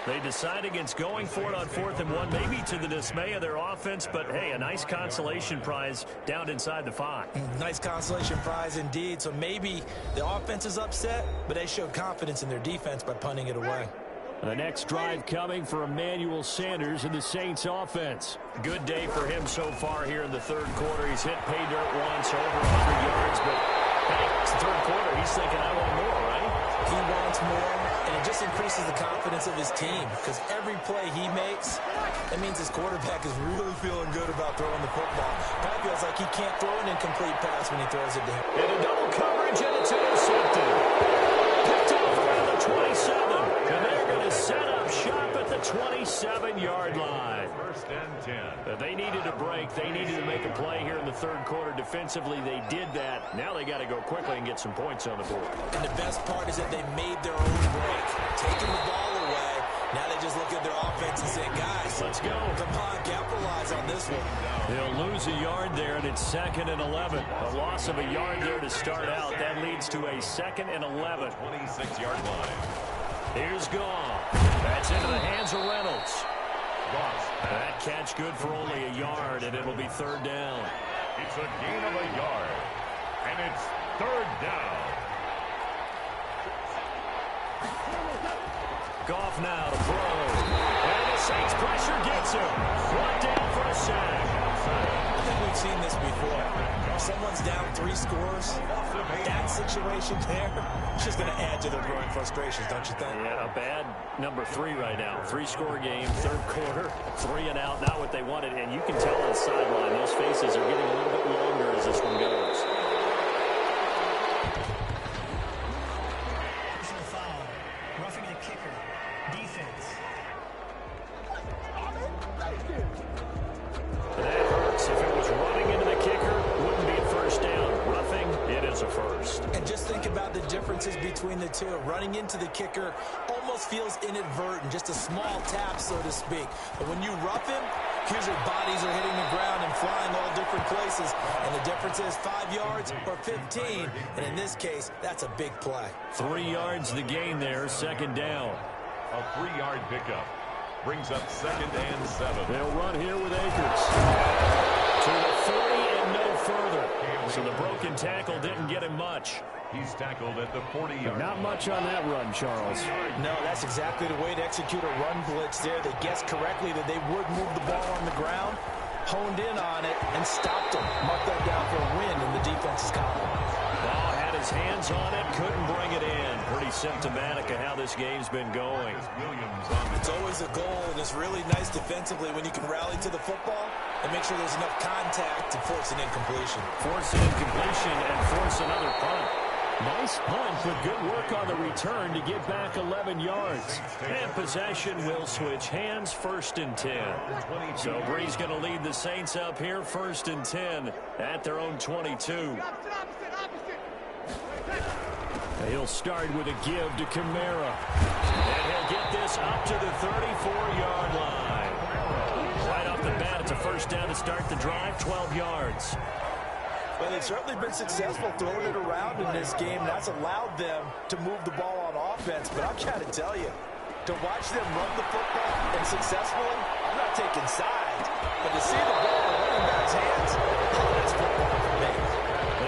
They decide against going for it on 4th and 1, maybe to the dismay of their offense, but hey, a nice consolation prize down inside the 5. Nice consolation prize indeed. So maybe the offense is upset, but they showed confidence in their defense by punting it away. The next drive coming for Emmanuel Sanders in the Saints offense. Good day for him so far here in the 3rd quarter. He's hit pay dirt once, over 100 yards, but hey, it's the 3rd quarter. He's thinking, I want more, right? He wants more, and it just increases the confidence of his team because every play he makes, that means his quarterback is really feeling good about throwing the football. Kind of feels like he can't throw an incomplete pass when he throws it to him. In a double coverage, and it's intercepted. Picked off around the 27, and they're going to set up shop at the 27-yard line. 1st and 10. They needed a break. They needed to make a play here in the 3rd quarter. Defensively, they did that. Now they got to go quickly and get some points on the board. And the best part is that they made their own break, taking the ball away. Now they just look at their offense and say, guys, let's go. Come on, capitalize on this one. They'll lose a yard there, and it's 2nd and 11. A loss of a yard there to start out. That leads to a 2nd and 11. 26-yard line. Here's Goff. That's into the hands of Reynolds. That catch good for only a yard, and it'll be 3rd down. It's a gain of a yard, and it's 3rd down. Goff now to throw. And the Saints pressure gets him. Brought down for a sack. I think we've seen this before. If someone's down 3 scores, that situation there, it's just going to add to their growing frustrations, don't you think? Yeah, a bad number 3 right now. 3-score game, 3rd quarter, 3 and out, not what they wanted. And you can tell on the sideline, those faces are getting a little bit longer as this one goes. Personal foul, roughing the kicker, defense. That hurts. If it was running into the kicker, wouldn't be a 1st down. Roughing, it is a 1st. And just think about the differences between the two. Running into the kicker almost feels inadvertent, just a small tap, so to speak. But when you rough him, here's your bodies are hitting the ground and flying all different places. And the difference is 5 yards or 15. And in this case, that's a big play. 3 yards the gain there, 2nd down. A 3-yard pickup brings up 2nd and 7. They'll run here with Akers. To the 40 and no further. So the broken tackle didn't get him much. He's tackled at the 40-yard. Not much on that run, Charles. No, that's exactly the way to execute a run blitz there. They guessed correctly that they would move the ball on the ground, honed in on it, and stopped him. Marked that down for a win in the defense's column. Ball had his hands on it, couldn't bring it in. Pretty symptomatic of how this game's been going. It's always a goal, and it's really nice defensively when you can rally to the football and make sure there's enough contact to force an incompletion. Force an incompletion and force another punt. Nice punt, but good work on the return to get back 11 yards. And possession will switch hands, 1st and 10. So Bree's going to lead the Saints up here, 1st and 10 at their own 22. He'll start with a give to Kamara. And he'll get this up to the 34-yard line. Right off the bat, it's a first down to start the drive, 12 yards. Well, they've certainly been successful throwing it around in this game. That's allowed them to move the ball on offense. But I've got to tell you, to watch them run the football and successfully, I'm not taking sides, but to see the ball in the running back's hands, that's football for me.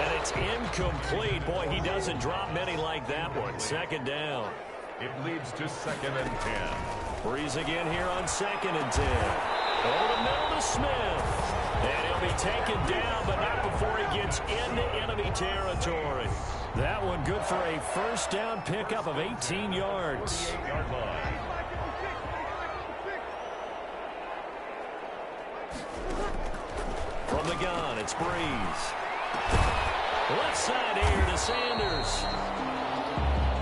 And it's incomplete. Boy, he doesn't drop many like that one. Second down. It leads to 2nd and 10. Breeze again here on 2nd and 10. Over the middle to Smith. And he'll be taken down, but not before he gets into enemy territory. That one good for a first down pickup of 18 yards. 8-yard line. From the gun, it's Breeze. Left side here to Sanders.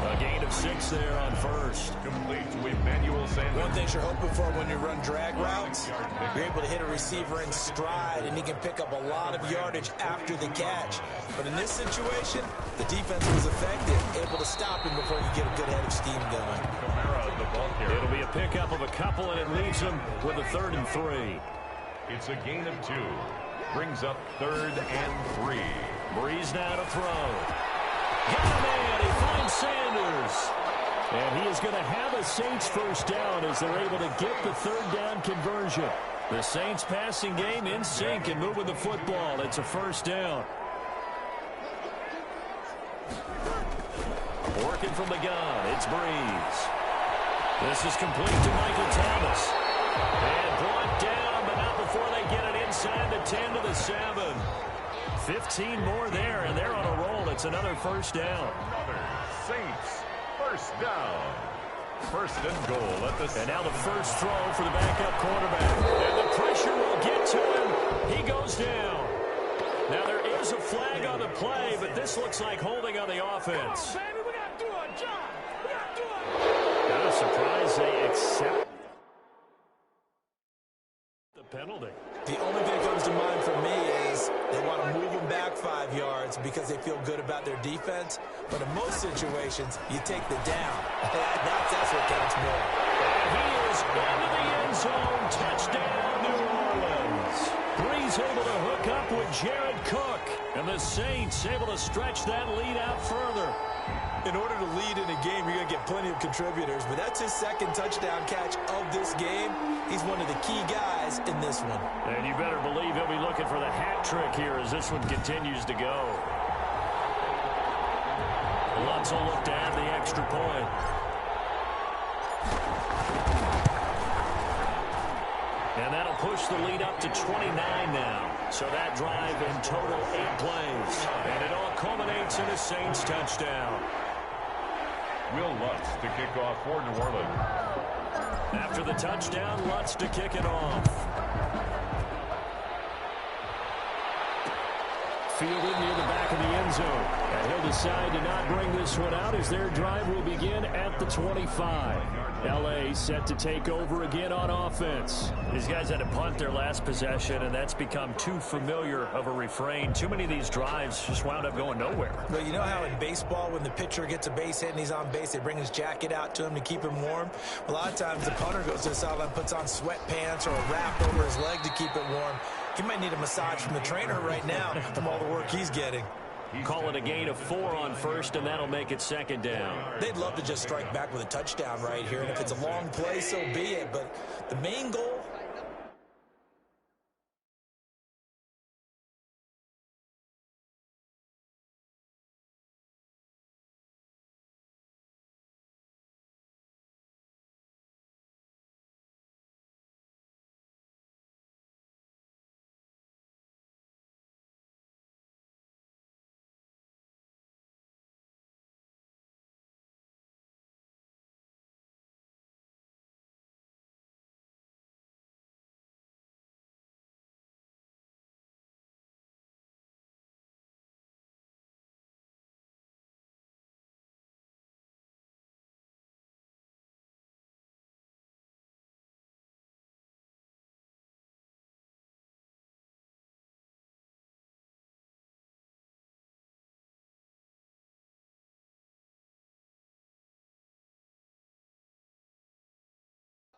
A gain of 6 there on first. Complete to Emmanuel Sanders. One thing you're hoping for when you run drag routes, you're able to hit a receiver in stride, and he can pick up a lot of yardage after the catch. But in this situation, the defense was effective, able to stop him before you get a good head of steam going. Kamara, the ball carrier. It'll be a pickup of a couple, and it leaves him with a 3rd and 3. It's a gain of 2. Brings up 3rd and 3. Breeze now to throw. Got a man. He finds Sanders. And he is going to have a Saints first down as they're able to get the 3rd down conversion. The Saints passing game in sync and moving the football. It's a first down. Working from the gun. It's Breeze. This is complete to Michael Thomas. And brought down, but not before they get it inside the 10 to the 7. 15 more there, and they're on a roll. It's another first down. Another Saints first down. 1st and goal at the. And now the first throw for the backup quarterback. And the pressure will get to him. He goes down. Now there is a flag on the play, but this looks like holding on the offense. Baby, we gotta do our job. We gotta do our Kind of surprised they accept the penalty. The only thing that comes to mind for me is they want to move them back 5 yards because they feel good about their defense. But in most situations, you take the down. That's what counts more. And he is into the end zone. Touchdown, New Orleans. Breeze able to hook up with Jared Cook. And the Saints able to stretch that lead out further. In order to lead in a game, you're going to get plenty of contributors. But that's his 2nd touchdown catch of this game. He's one of the key guys in this one. And you better believe he'll be looking for the hat trick here as this one continues to go. Lutz will look to add the extra point. And that'll push the lead up to 29 now. So that drive in total 8 plays. And it all culminates in a Saints touchdown. Will Lutz to kick off for New Orleans. After the touchdown, Lutz to kick it off. Fielded near the back of the end zone. And he'll decide to not bring this one out as their drive will begin at the 25. L.A. set to take over again on offense. These guys had to punt their last possession, and that's become too familiar of a refrain. Too many of these drives just wound up going nowhere. Well, you know how in baseball, when the pitcher gets a base hit and he's on base, they bring his jacket out to him to keep him warm? A lot of times the punter goes to the sideline, puts on sweatpants or a wrap over his leg to keep it warm. He might need a massage from the trainer right now from all the work he's getting. Call it a gain of 4 on first, and that'll make it 2nd down. They'd love to just strike back with a touchdown right here, and if it's a long play, so be it. But the main goal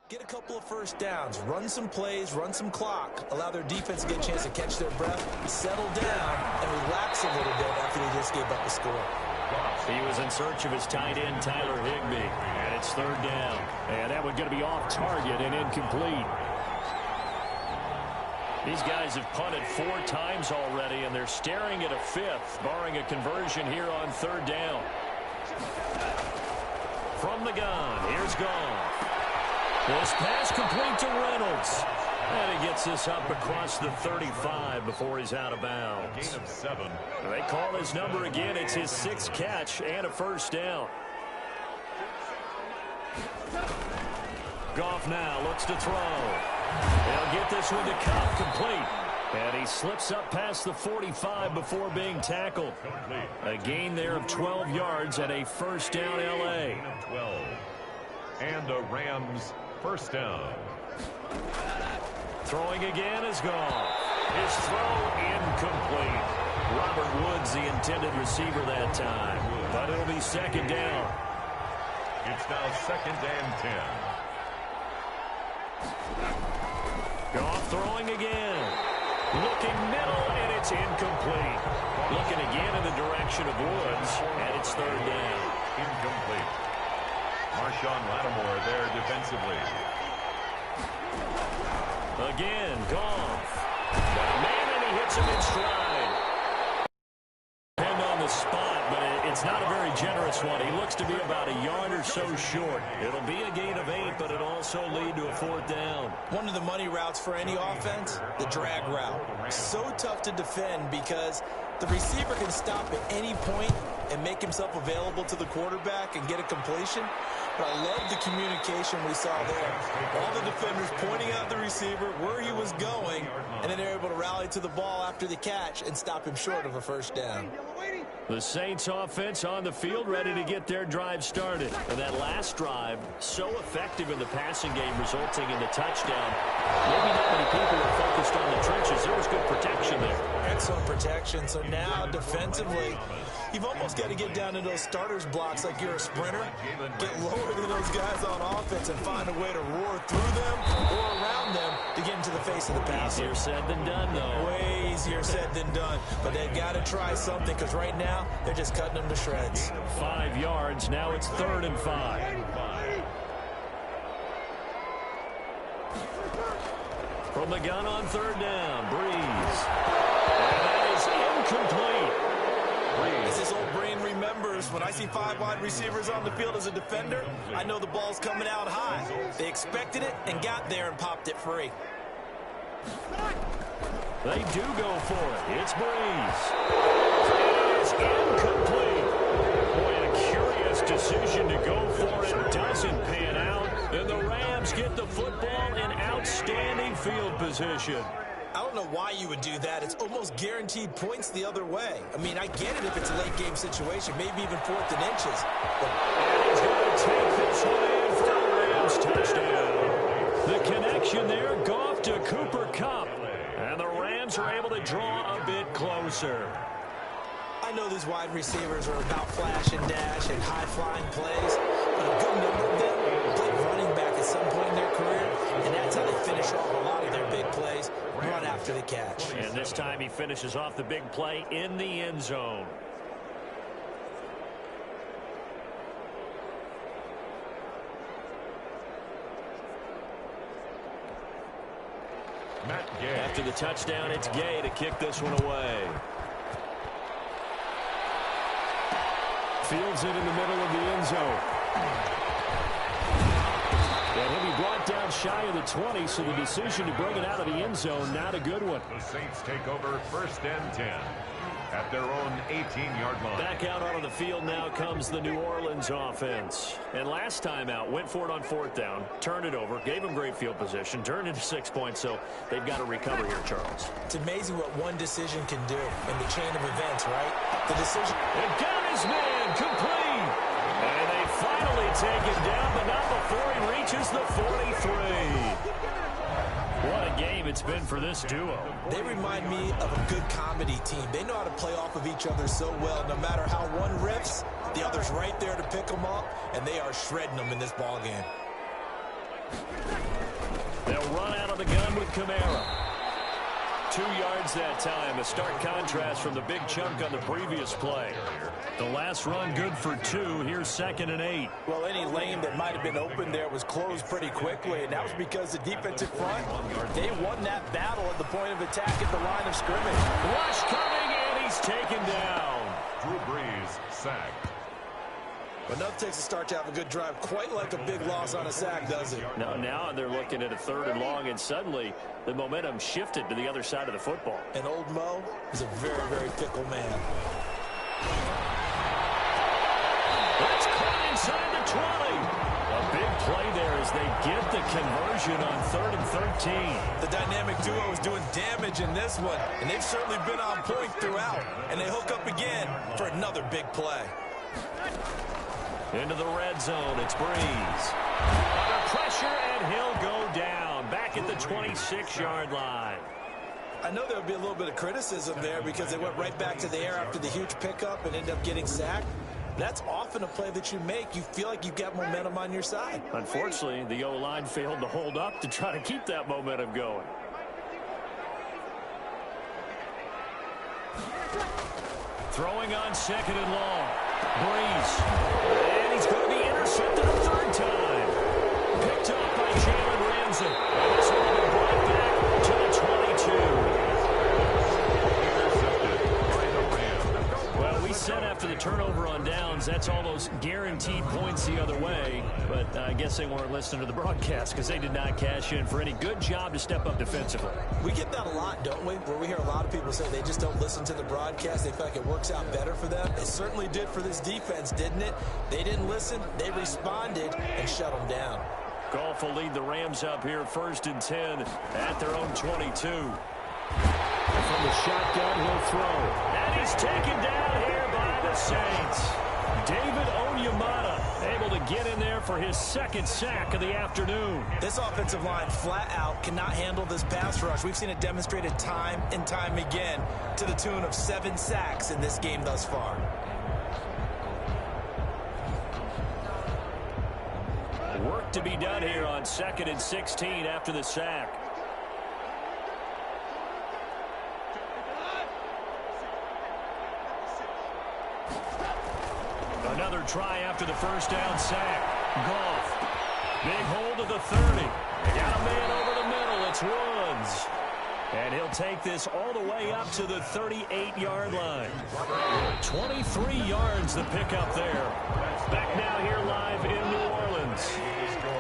Get a couple of first downs, run some plays, run some clock, allow their defense to get a chance to catch their breath, settle down, and relax a little bit after they just gave up a score. He was in search of his tight end, Tyler Higbee, and it's third down. And that one's going to be off target and incomplete. These guys have punted 4 times already, and they're staring at a 5th, barring a conversion here on third down. From the gun, here's Goff. This pass complete to Reynolds. And he gets this up across the 35 before he's out of bounds. Gain of 7. They call his number again. It's his 6th catch and a first down. Goff now looks to throw. He'll get this one to Cobb, complete. And he slips up past the 45 before being tackled. A gain there of 12 yards and a first down L.A. 12. And a Rams first down. Throwing again is Goff. His throw incomplete. Robert Woods, the intended receiver that time. But it'll be second down. It's now 2nd and 10. Goff throwing again. Looking middle, and it's incomplete. Looking again in the direction of Woods, and it's third down. Incomplete. Marshawn Lattimore there defensively. Again, Goff. Got a man, and he hits him in stride. Pinned on the spot, but it's not a very generous one. He looks to be about a yard or so short. It'll be a gain of 8, but it'll also lead to a fourth down. One of the money routes for any offense, the drag route. So tough to defend because the receiver can stop at any point and make himself available to the quarterback and get a completion. But I love the communication we saw there. All the defenders pointing out the receiver, where he was going, and then they're able to rally to the ball after the catch and stop him short of a first down. The Saints offense on the field, ready to get their drive started. And that last drive, so effective in the passing game, resulting in the touchdown. Maybe not many people were focused on the trenches. There was good protection there. Excellent protection. So now, defensively, you've almost got to get down to those starters blocks like you're a sprinter. Get lower than those guys on offense and find a way to roar through them or around them to get into the face of the passer. Easier said than done, though. Way easier said than done. But they've got to try something because right now, they're just cutting them to shreds. 5 yards. Now it's 3rd and 5. From the gun on third down, Breeze. And that is incomplete. As this old brain remembers, when I see 5 wide receivers on the field as a defender, I know the ball's coming out high. They expected it and got there and popped it free. They do go for it. It's Breeze. It is incomplete. Boy, a curious decision to go for it. Doesn't pan out. And the Rams get the football in outstanding field position. I don't know why you would do that. It's almost guaranteed points the other way. I mean, I get it if it's a late game situation, maybe even 4th and inches. And he's going to take this one in for the Rams touchdown. The connection there, Goff to Cooper Kupp. And the Rams are able to draw a bit closer. I know these wide receivers are about flash and dash and high-flying plays, but a good number of them played running back at some point in their career, and that's how they finish off a lot of their big plays, run after the catch. And this time he finishes off the big play in the end zone. Matt Gay. After the touchdown, it's Gay to kick this one away. Fields it in the middle of the end zone. And he'll be brought down shy of the 20, so the decision to bring it out of the end zone, not a good one. The Saints take over 1st and 10 at their own 18-yard line. Back out onto the field now comes the New Orleans offense. And last time out, went for it on 4th down, turned it over, gave them great field position, turned into 6 points, so they've got to recover here, Charles. It's amazing what one decision can do in the chain of events, right? The decision. And got his man, complete. And they finally take it down, but not before he reaches the 43. What a game it's been for this duo. They remind me of a good comedy team. They know how to play off of each other so well. No matter how one riffs, the other's right there to pick them up, and they are shredding them in this ball game. with Kamara. 2 yards that time, a stark contrast from the big chunk on the previous play. The last run good for 2. Here's 2nd and 8. Well, any lane that might have been open there was closed pretty quickly, and that was because the defensive front, they won that battle at the point of attack at the line of scrimmage. Rush coming, and he's taken down. Drew Brees sacked. But enough takes a start to have a good drive. Quite like a big loss on a sack, does it? No, now they're looking at a 3rd and long, and suddenly the momentum shifted to the other side of the football. And old Mo is a very, very fickle man. That's caught inside the 20. A big play there as they get the conversion on 3rd and 13. The dynamic duo is doing damage in this one, and they've certainly been on point throughout. And they hook up again for another big play. Into the red zone, it's Brees. Under pressure, and he'll go down. Back at the 26-yard line. I know there would be a little bit of criticism there because they went right back to the air after the huge pickup and ended up getting sacked. That's often a play that you make. You feel like you've got momentum on your side. Unfortunately, the O-line failed to hold up to try to keep that momentum going. Throwing on 2nd and long. Brees. And he's going to be intercepted a 3rd time. Picked up by Jalen Ramsey. And this one will be brought back to the 22. Well, we said after the turnover on downs, that's almost guaranteed points the other way. But I guess they weren't listening to the broadcast because they did not cash in for any good job to step up defensively. We get that a lot, don't we? Where we hear a lot of people say they just don't listen to the broadcast. They feel like it works out better for them. It certainly did for this defense, didn't it? They didn't listen. They responded and shut them down. Goff will lead the Rams up here 1st and 10 at their own 22. From the shotgun, he'll throw. And he's taken down here by the Saints. David Onyemata able to get in there for his 2nd sack of the afternoon. This offensive line flat out cannot handle this pass rush. We've seen it demonstrated time and time again to the tune of 7 sacks in this game thus far. Work to be done here on 2nd and 16 after the sack. Another try after the 1st down sack. Goff. Big hold of the 30. They got a man over the middle. It's Woods. And he'll take this all the way up to the 38-yard line. 23 yards the pickup there. Back now here live in New Orleans.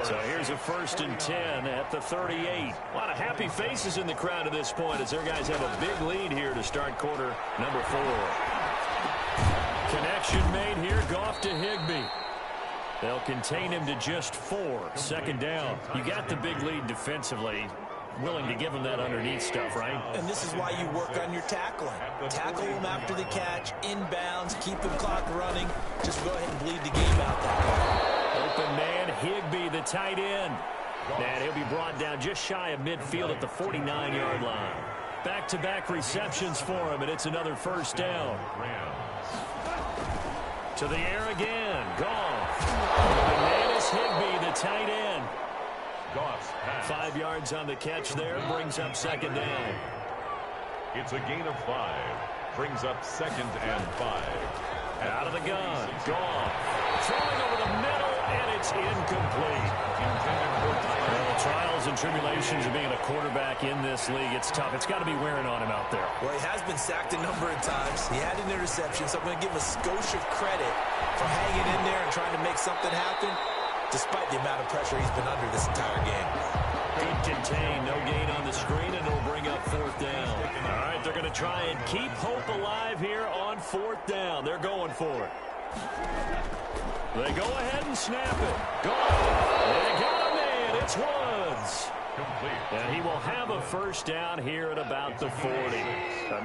So here's a 1st and 10 at the 38. A lot of happy faces in the crowd at this point as their guys have a big lead here to start quarter number 4. Connection made here, Goff to Higbee. They'll contain him to just 4. 2nd down. You got the big lead defensively. Willing to give him that underneath stuff, right? And this is why you work on your tackling. Tackle him after the catch, inbounds, keep the clock running. Just go ahead and bleed the game out that way. Open man, Higbee, the tight end. And he'll be brought down just shy of midfield at the 49-yard line. Back-to-back receptions for him, and it's another 1st down. To the air again. Goff. The man is Higbee, the tight end. 5 yards on the catch there. Brings up 2nd down. It's a gain of 5. Brings up 2nd and 5. Out of the gun. Goff. Throwing over the middle, and it's incomplete. Well, the trials and tribulations of being a quarterback in this league, it's tough. It's got to be wearing on him out there. Well, he has been sacked a number of times. He had an interception, so I'm going to give him a skosh of credit for hanging in there and trying to make something happen, despite the amount of pressure he's been under this entire game. Good contain, no gain on the screen, and it'll bring up 4th down. All right, they're going to try and keep hope alive here on 4th down. They're going for it. They go ahead and snap it. They got a man. It's Woods. And he will have a 1st down here at about the 40.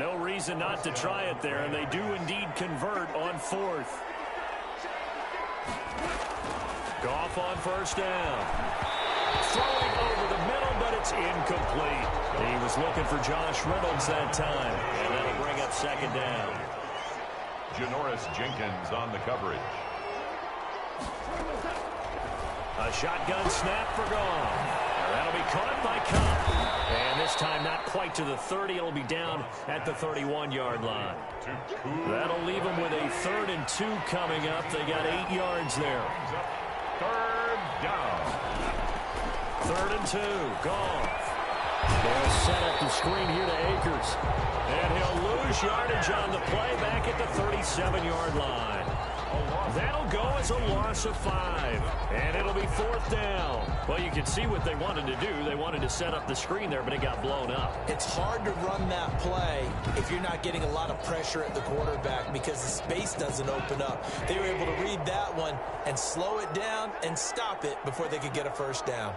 No reason not to try it there, and they do indeed convert on 4th. Goff on 1st down. Throwing over the middle, but it's incomplete. He was looking for Josh Reynolds that time, and that'll bring up 2nd down. Janoris Jenkins on the coverage. A shotgun snap for Goff. That'll be caught by Cup. this time not quite to the 30. It'll be down at the 31-yard line. That'll leave them with a 3rd and 2 coming up. They got 8 yards there. 3rd down. 3rd and 2. Goff. They'll set up the screen here to Akers. And he'll lose yardage on the play back at the 37-yard line. That'll go as a loss of 5. And it'll be 4th down. Well, you can see what they wanted to do. They wanted to set up the screen there, but it got blown up. It's hard to run that play if you're not getting a lot of pressure at the quarterback because the space doesn't open up. They were able to read that one and slow it down and stop it before they could get a 1st down.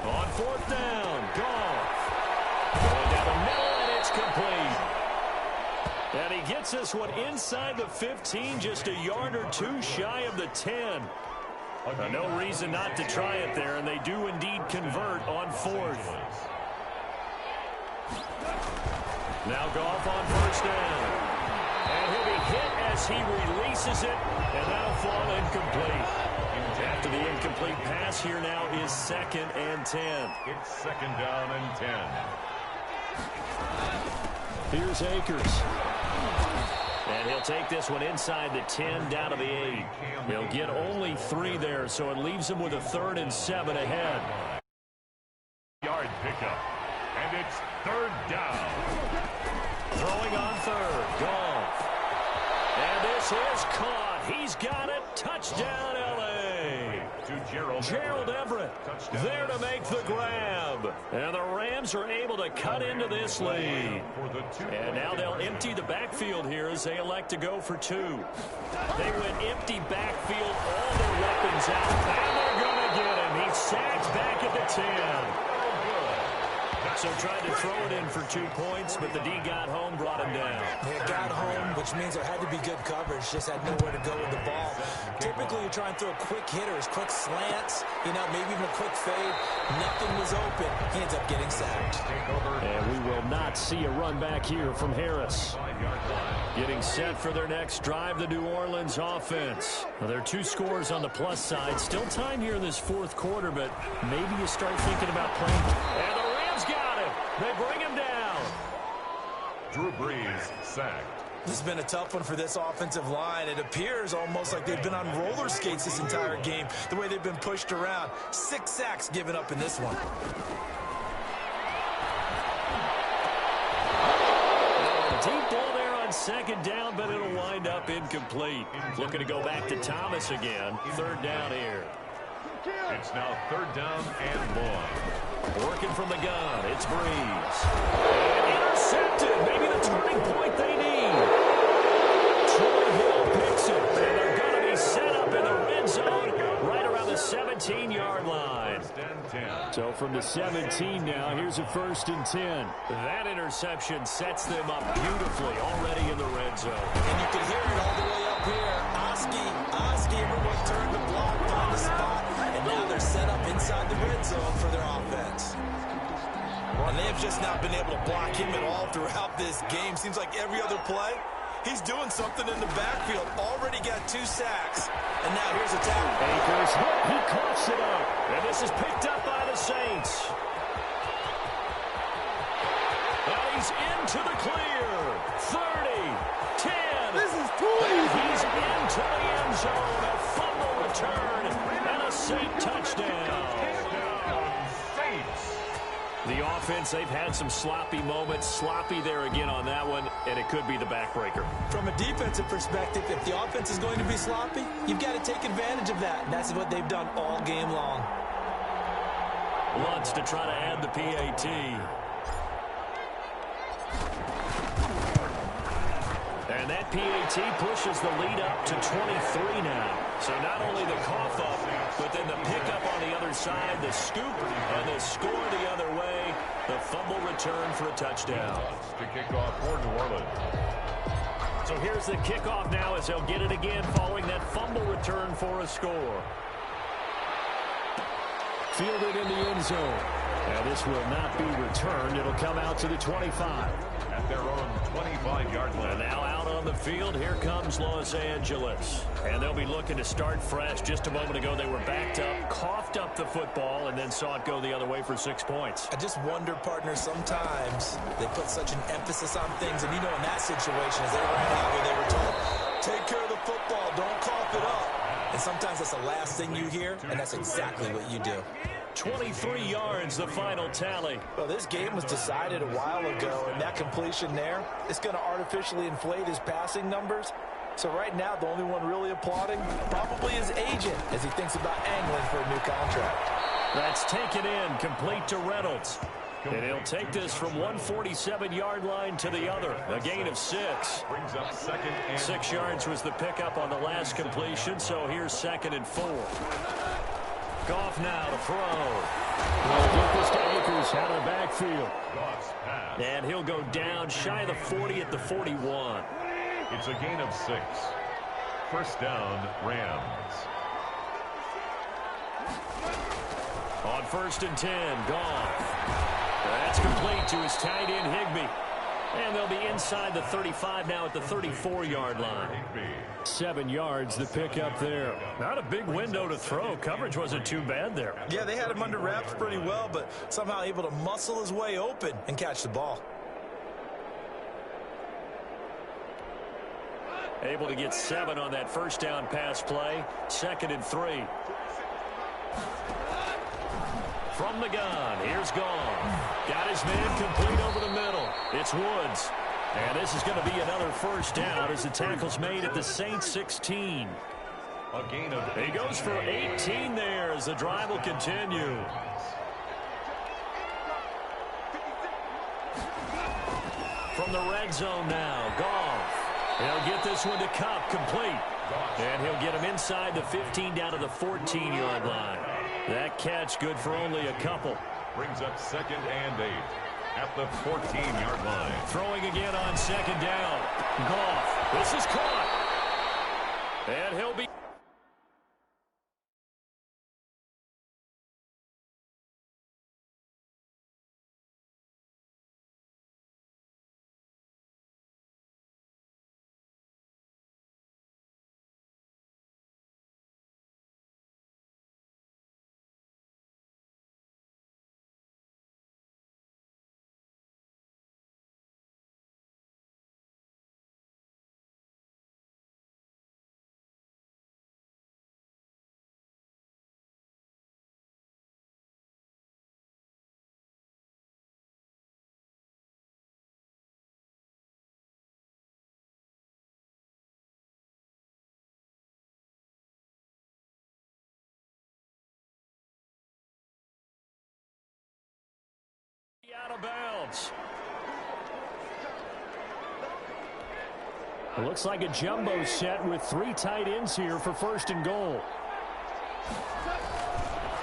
On 4th down, Goff. Going down the middle, and it's complete. And he gets this one inside the 15, just a yard or 2 shy of the 10. No reason not to try it there, and they do indeed convert on 4th. Now Goff on 1st down. And he'll be hit as he releases it, and that'll fall incomplete. After the incomplete pass, here now is 2nd and 10. It's 2nd down and 10. Here's Akers. And he'll take this one inside the 10, down to the 8. He'll get only 3 there, so it leaves him with a 3rd and 7 ahead. Yard pickup. And it's 3rd down. Throwing on 3rd. Goff. And this is caught. He's got it. Touchdown, L.A. To Gerald Everett there to make the grab. And the Rams are able to cut into this lead. And now they'll empty the backfield here as they elect to go for 2. They went empty backfield, all their weapons out, and they're going to get him. He's sacked back at the 10. So tried to throw it in for 2 points, but the D got home, brought him down. They got home, which means there had to be good coverage. Just had nowhere to go with the ball. Typically, you try and throw quick hitters, quick slants, maybe even a quick fade. Nothing was open. He ends up getting sacked. And we will not see a run back here from Harris. Getting set for their next drive, the New Orleans offense. Well, there are 2 scores on the plus side. Still time here in this 4th quarter, but maybe you start thinking about playing. And the Rams got him. They bring him down. Drew Brees sacked. This has been a tough one for this offensive line. It appears almost like they've been on roller skates this entire game, the way they've been pushed around. 6 sacks given up in this one. Deep ball there on 2nd down, but it'll wind up incomplete. Looking to go back to Thomas again. 3rd down here. It's now 3rd down and 1. Working from the gun, it's Brees. And intercepted. Maybe the turning point they need. Troy Hill picks it. And they're going to be set up in the red zone right around the 17-yard line. So from the 17 now, here's a 1st and 10. That interception sets them up beautifully already in the red zone. And you can hear it all the way up here. Oski, everyone turned the block on the spot. And now they're set up inside the red zone for their offense. And they have just not been able to block him at all throughout this game. Seems like every other play, he's doing something in the backfield. Already got 2 sacks. And now here's a tackle. Akers, he coughs it up. And this is picked up by the Saints. Now he's into the clear. 30, 10. This is too easy. He's into the end zone. A fumble return and a Saint touchdown. The offense, they've had some sloppy moments. Sloppy there again on that one, and it could be the backbreaker. From a defensive perspective, if the offense is going to be sloppy, you've got to take advantage of that. And that's what they've done all game long. Lutz to try to add the PAT. And that PAT pushes the lead up to 23 now. So not only the cough up, but then the pickup on the other side, the scoop, and the score the other way. The fumble return for a touchdown. To kick off for New Orleans. So here's the kickoff now as they'll get it again following that fumble return for a score. Fielded in the end zone. And this will not be returned. It'll come out to the 25. At their own 25-yard line. And now out on the field, here comes Los Angeles. And they'll be looking to start fresh. Just a moment ago, they were backed up, coughed up kept the football and then saw it go the other way for 6 points. I just wonder, partner, sometimes they put such an emphasis on things, and you know in that situation, as they ran out here, they were told, take care of the football, don't cough it up. And sometimes that's the last thing you hear, and that's exactly what you do. 23 yards, the final tally. Well, this game was decided a while ago, and that completion there is going to artificially inflate his passing numbers. So right now, the only one really applauding probably his agent as he thinks about angling for a new contract. That's taken in, complete to Reynolds. And he'll take this from 147-yard line to the other. A gain of 6. Brings up 2nd and 6 yards was the pickup on the last completion, so here's 2nd and 4. Goff now to throw. He'll get this to Akers out of the backfield. Goff's pass. And he'll go down shy of the 40 at the 41. It's a gain of 6. First down, Rams. On 1st and 10, Goff. That's complete to his tight end, Higbee. And they'll be inside the 35 now at the 34-yard line. 7 yards, the pickup there. Not a big window to throw. Coverage wasn't too bad there. Yeah, they had him under wraps pretty well, but somehow able to muscle his way open and catch the ball. Able to get 7 on that first down pass play. 2nd and 3. From the gun, here's Goff. Got his man complete over the middle. It's Woods. And this is going to be another first down as the tackle's made at the Saints 16. A gain of 8. He goes for 18 there as the drive will continue. From the red zone now, Goff. He'll get this one to Kupp, complete. And he'll get him inside the 15 down to the 14-yard line. That catch good for only a couple. Brings up 2nd and 8 at the 14-yard line. Throwing again on 2nd down. Goff. This is caught. And he'll be... out of bounds. It looks like a jumbo set with 3 tight ends here for 1st and goal.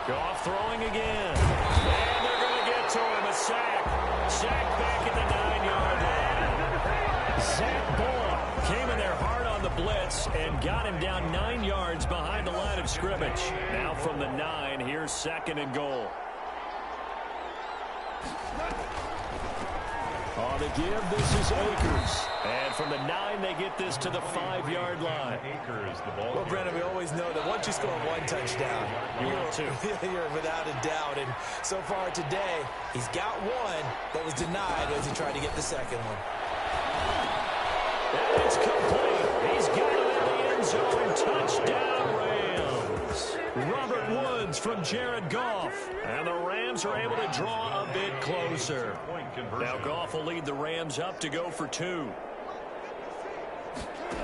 Goff throwing again. And they're going to get to him. A sack. Sack back at the 9-yard line. Zach Bullock came in there hard on the blitz and got him down 9 yards behind the line of scrimmage. Now from the 9, here's 2nd and goal. On the give, this is Akers. And from the 9, they get this to the 5-yard line. Akers, the ball. Well, Brandon, we always know that once you score 1 touchdown, you're without a doubt. And so far today, he's got 1 that was denied as he tried to get the 2nd one. And it's complete. He's got it in the end zone. Touchdown, Rams. Robert Woods from Jared Goff. And the Rams are able to draw a bit closer. Now Goff will lead the Rams up to go for 2.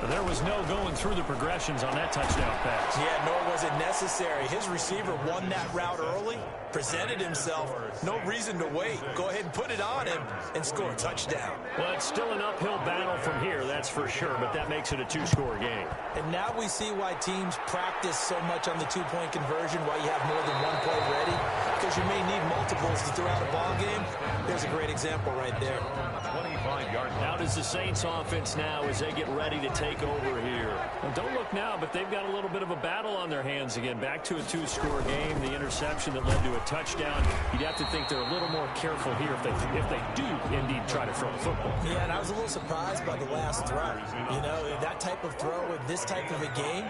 There was no going through the progressions on that touchdown pass. Yeah, nor was it necessary. His receiver won that route early, presented himself. No reason to wait. Go ahead and put it on him and score a touchdown. Well, it's still an uphill battle from here, that's for sure, but that makes it a 2-score game. And now we see why teams practice so much on the 2-point conversion, why you have more than 1 play ready, because you may need multiples to throw out a ball game. There's a great example right there. 25-yard line. How does the Saints offense now as they get ready to take over here? Well, don't look now, but they've got a little bit of a battle on their hands again. Back to a 2-score game. The interception interception that led to a touchdown. You'd have to think they're a little more careful here if they do indeed try to throw the football. Yeah, and I was a little surprised by the last throw. You know, that type of throw in this type of a game,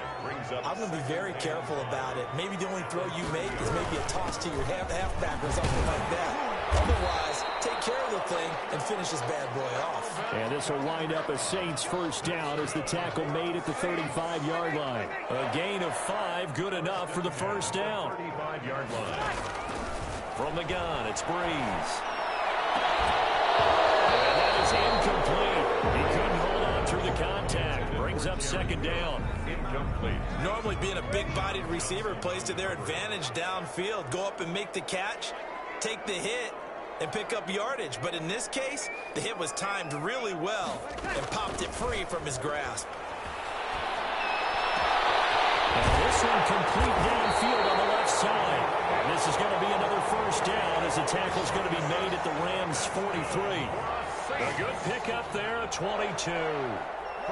I'm going to be very careful about it. Maybe the only throw you make is maybe a toss to your halfback or something like that. Otherwise, take care of the thing and finish this bad boy off. And this will wind up a Saints first down as the tackle made at the 35-yard line. A gain of 5, good enough for the first down. 35-yard line. From the gun, it's Breeze. And that is incomplete. He couldn't hold on through the contact. Brings up second down. Incomplete. Normally being a big-bodied receiver plays to their advantage downfield. Go up and make the catch, take the hit, and pick up yardage. But in this case, the hit was timed really well and popped it free from his grasp. And this one complete downfield on the left side. And this is going to be another first down as the tackle is going to be made at the Rams' 43. A good pickup there at 22.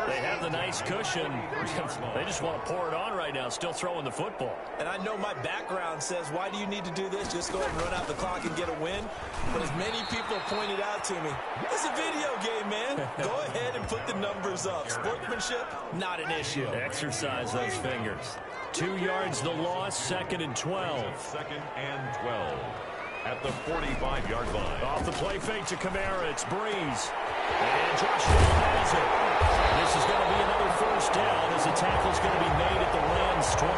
They have the nice cushion. They just want to pour it on right now, still throwing the football. And I know my background says, why do you need to do this? Just go ahead and run out the clock and get a win. But as many people have pointed out to me, it's a video game, man. Go ahead and put the numbers up. Sportsmanship, not an issue. Exercise those fingers. 2 yards the loss, 2nd and 12. 2nd and 12. At the 45-yard line. Off the play fake to Kamara, it's Breeze. And Josh Allen has it. This is going to be another first down as the tackle's going to be made at the Rams' 21.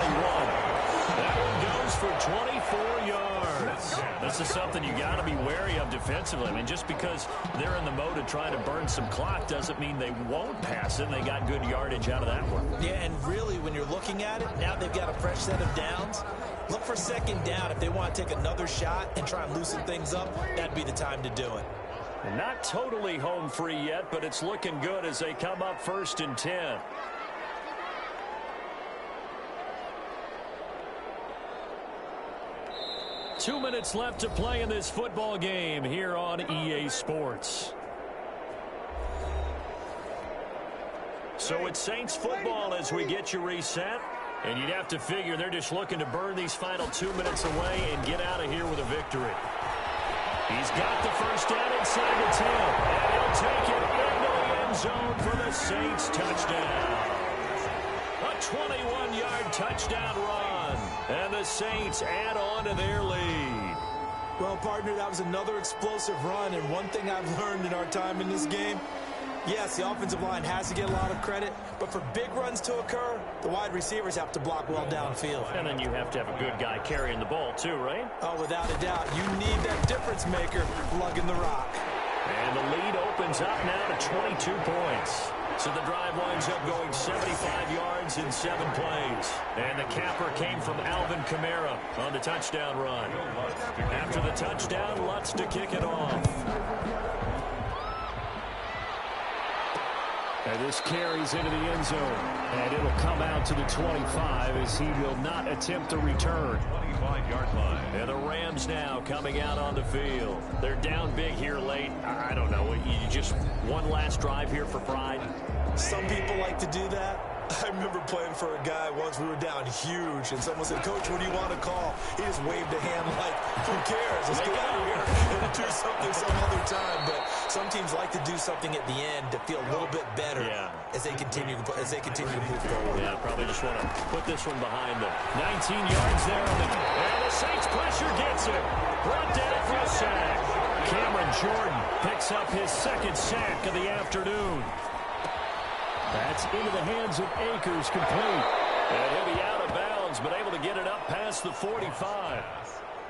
That one goes for 24 yards. This is something you got to be wary of defensively. I mean, just because they're in the mode of trying to burn some clock doesn't mean they won't pass it. They got good yardage out of that one. Yeah, and really, when you're looking at it, now they've got a fresh set of downs. Look for second down. If they want to take another shot and try and loosen things up, that'd be the time to do it. Not totally home free yet, but it's looking good as they come up 1st and 10. Two minutes left to play in this football game here on EA Sports. So it's Saints football as we get you reset. And you'd have to figure they're just looking to burn these final 2 minutes away and get out of here with a victory. He's got the first down inside the 10. And he'll take it into the end zone for the Saints touchdown. A 21-yard touchdown run. And the Saints add on to their lead. Well, partner, that was another explosive run. And one thing I've learned in our time in this game, yes, the offensive line has to get a lot of credit, but for big runs to occur, the wide receivers have to block well downfield. And then you have to have a good guy carrying the ball too, right? Oh, without a doubt. You need that difference maker lugging the rock. And the lead opens up now to 22 points. So the drive winds up going 75 yards in 7 plays. And the capper came from Alvin Kamara on the touchdown run. After the touchdown, Lutz to kick it off. And this carries into the end zone. And it'll come out to the 25 as he will not attempt to return. 25-yard line. And the Rams now coming out on the field. They're down big here late. I don't know. You just one last drive here for pride. Some people like to do that. I remember playing for a guy once. We were down huge, and someone said, "Coach, what do you want to call?" He just waved a hand like, "Who cares? Let's get out of here and do something some other time." But some teams like to do something at the end to feel a little bit better as they continue to move forward. Yeah, probably just want to put this one behind them. 19 yards there, and the Saints pressure gets it. Brought down for a sack. Cameron Jordan picks up his 2nd sack of the afternoon. That's into the hands of Akers, complete. And he'll be out of bounds, but able to get it up past the 45.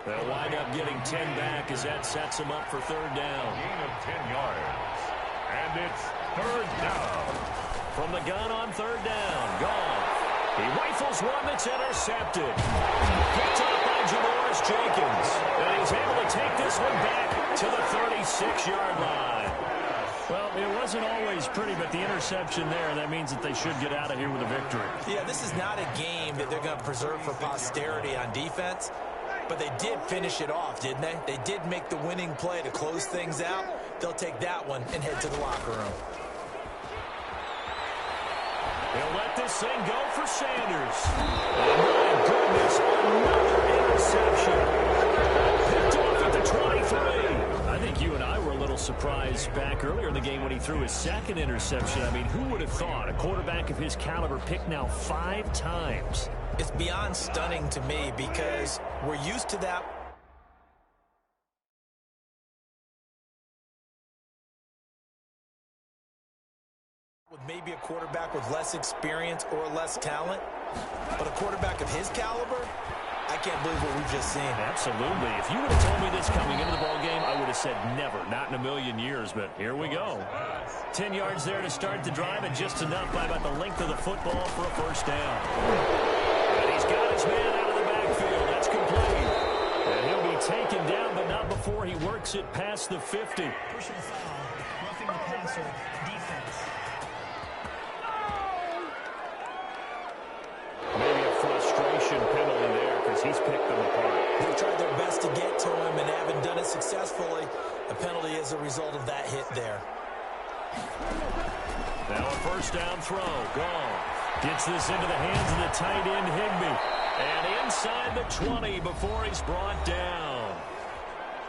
They'll wind up getting 10 back as that sets him up for 3rd down. Gain of 10 yards. And it's 3rd down. From the gun on 3rd down, Goff. He rifles one that's intercepted. Picked up by Janoris Jenkins. And he's able to take this one back to the 36-yard line. Well, it wasn't always pretty, but the interception there, that means that they should get out of here with a victory. Yeah, this is not a game that they're going to preserve for posterity on defense, but they did finish it off, didn't they? They did make the winning play to close things out. They'll take that one and head to the locker room. They'll let this thing go for Sanders. And my goodness, another interception. was back earlier in the game when he threw his second interception. I mean, who would have thought a quarterback of his caliber picked now 5 times? It's beyond stunning to me because we're used to that. With maybe a quarterback with less experience or less talent, but a quarterback of his caliber, I can't believe what we've just seen. Absolutely. If you would have told me this coming into the ballgame, I would have said never, not in a million years, but here we go. 10 yards there to start the drive, and just enough by about the length of the football for a first down. And he's got his man out of the backfield. That's complete. And he'll be taken down, but not before he works it past the 50. Personal foul, roughing the passer, defense. Maybe a frustration penalty there because he's picked them apart. They've tried their best to get to him and haven't done it successfully. A penalty is a result of that hit there. Now a first down throw. Gone. Gets this into the hands of the tight end, Higbee. And inside the 20 before he's brought down.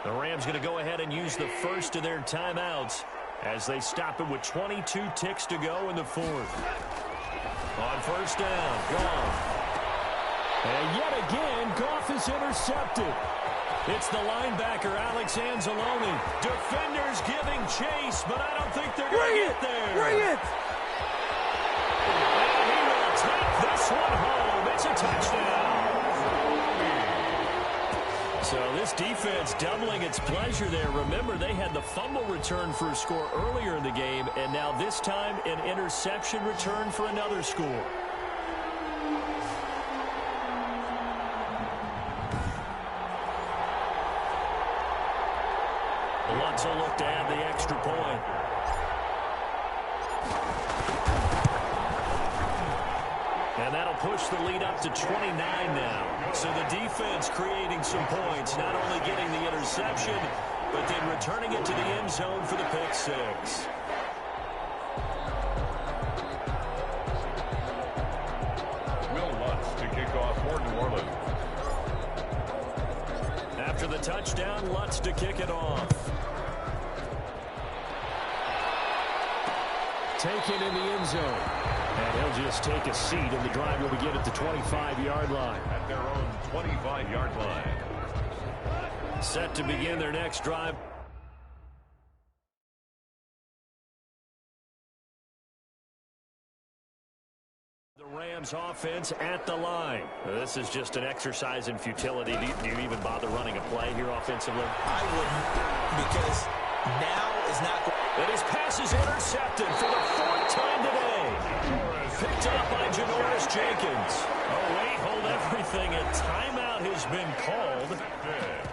The Rams going to go ahead and use the first of their timeouts as they stop it with 22 ticks to go in the fourth. On first down, Goff. And yet again, Goff is intercepted. It's the linebacker, Alex Anzalone. Defenders giving chase, but I don't think they're going to get there. Bring it! And he will take this one home. It's a touchdown. So this defense doubling its pleasure there. Remember, they had the fumble return for a score earlier in the game, and now this time an interception return for another score. Lutz will look to add the extra point. And that'll push the lead up to 29 now. So the defense creating some points, not only getting the interception, but then returning it to the end zone for the pick six. Will Lutz to kick off for New Orleans. After the touchdown, Lutz to kick it off. Taken in the end zone. And he'll just take a seat, and the drive will begin at the 25-yard line. At their own 25-yard line. Set to begin their next drive. The Rams offense at the line. This is just an exercise in futility. Do you even bother running a play here offensively? I wouldn't, because now is not. And his pass is intercepted for the 4th time today. Picked up by Janoris Jenkins. Oh, wait, hold everything. A timeout has been called.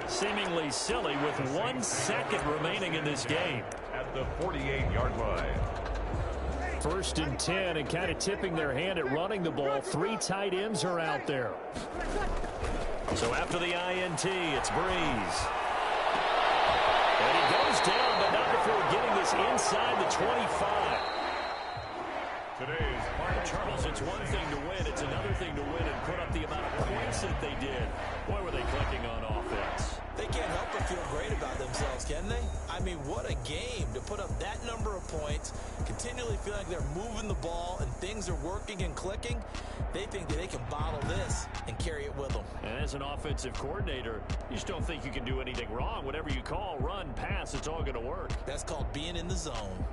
Seemingly silly with 1 second remaining in this game. At the 48-yard line. 1st and 10, and kind of tipping their hand at running the ball. 3 tight ends are out there. So after the INT, it's Breeze. And he goes down, but not before getting this inside the 25. Today's Charles, it's one thing to win. It's another thing to win and put up the amount of points that they did. Boy, were they clicking on offense. They can't help but feel great about themselves, can they? I mean, what a game to put up that number of points, continually feel like they're moving the ball and things are working and clicking. They think that they can bottle this and carry it with them. And as an offensive coordinator, you just don't think you can do anything wrong. Whatever you call, run, pass, it's all going to work. That's called being in the zone.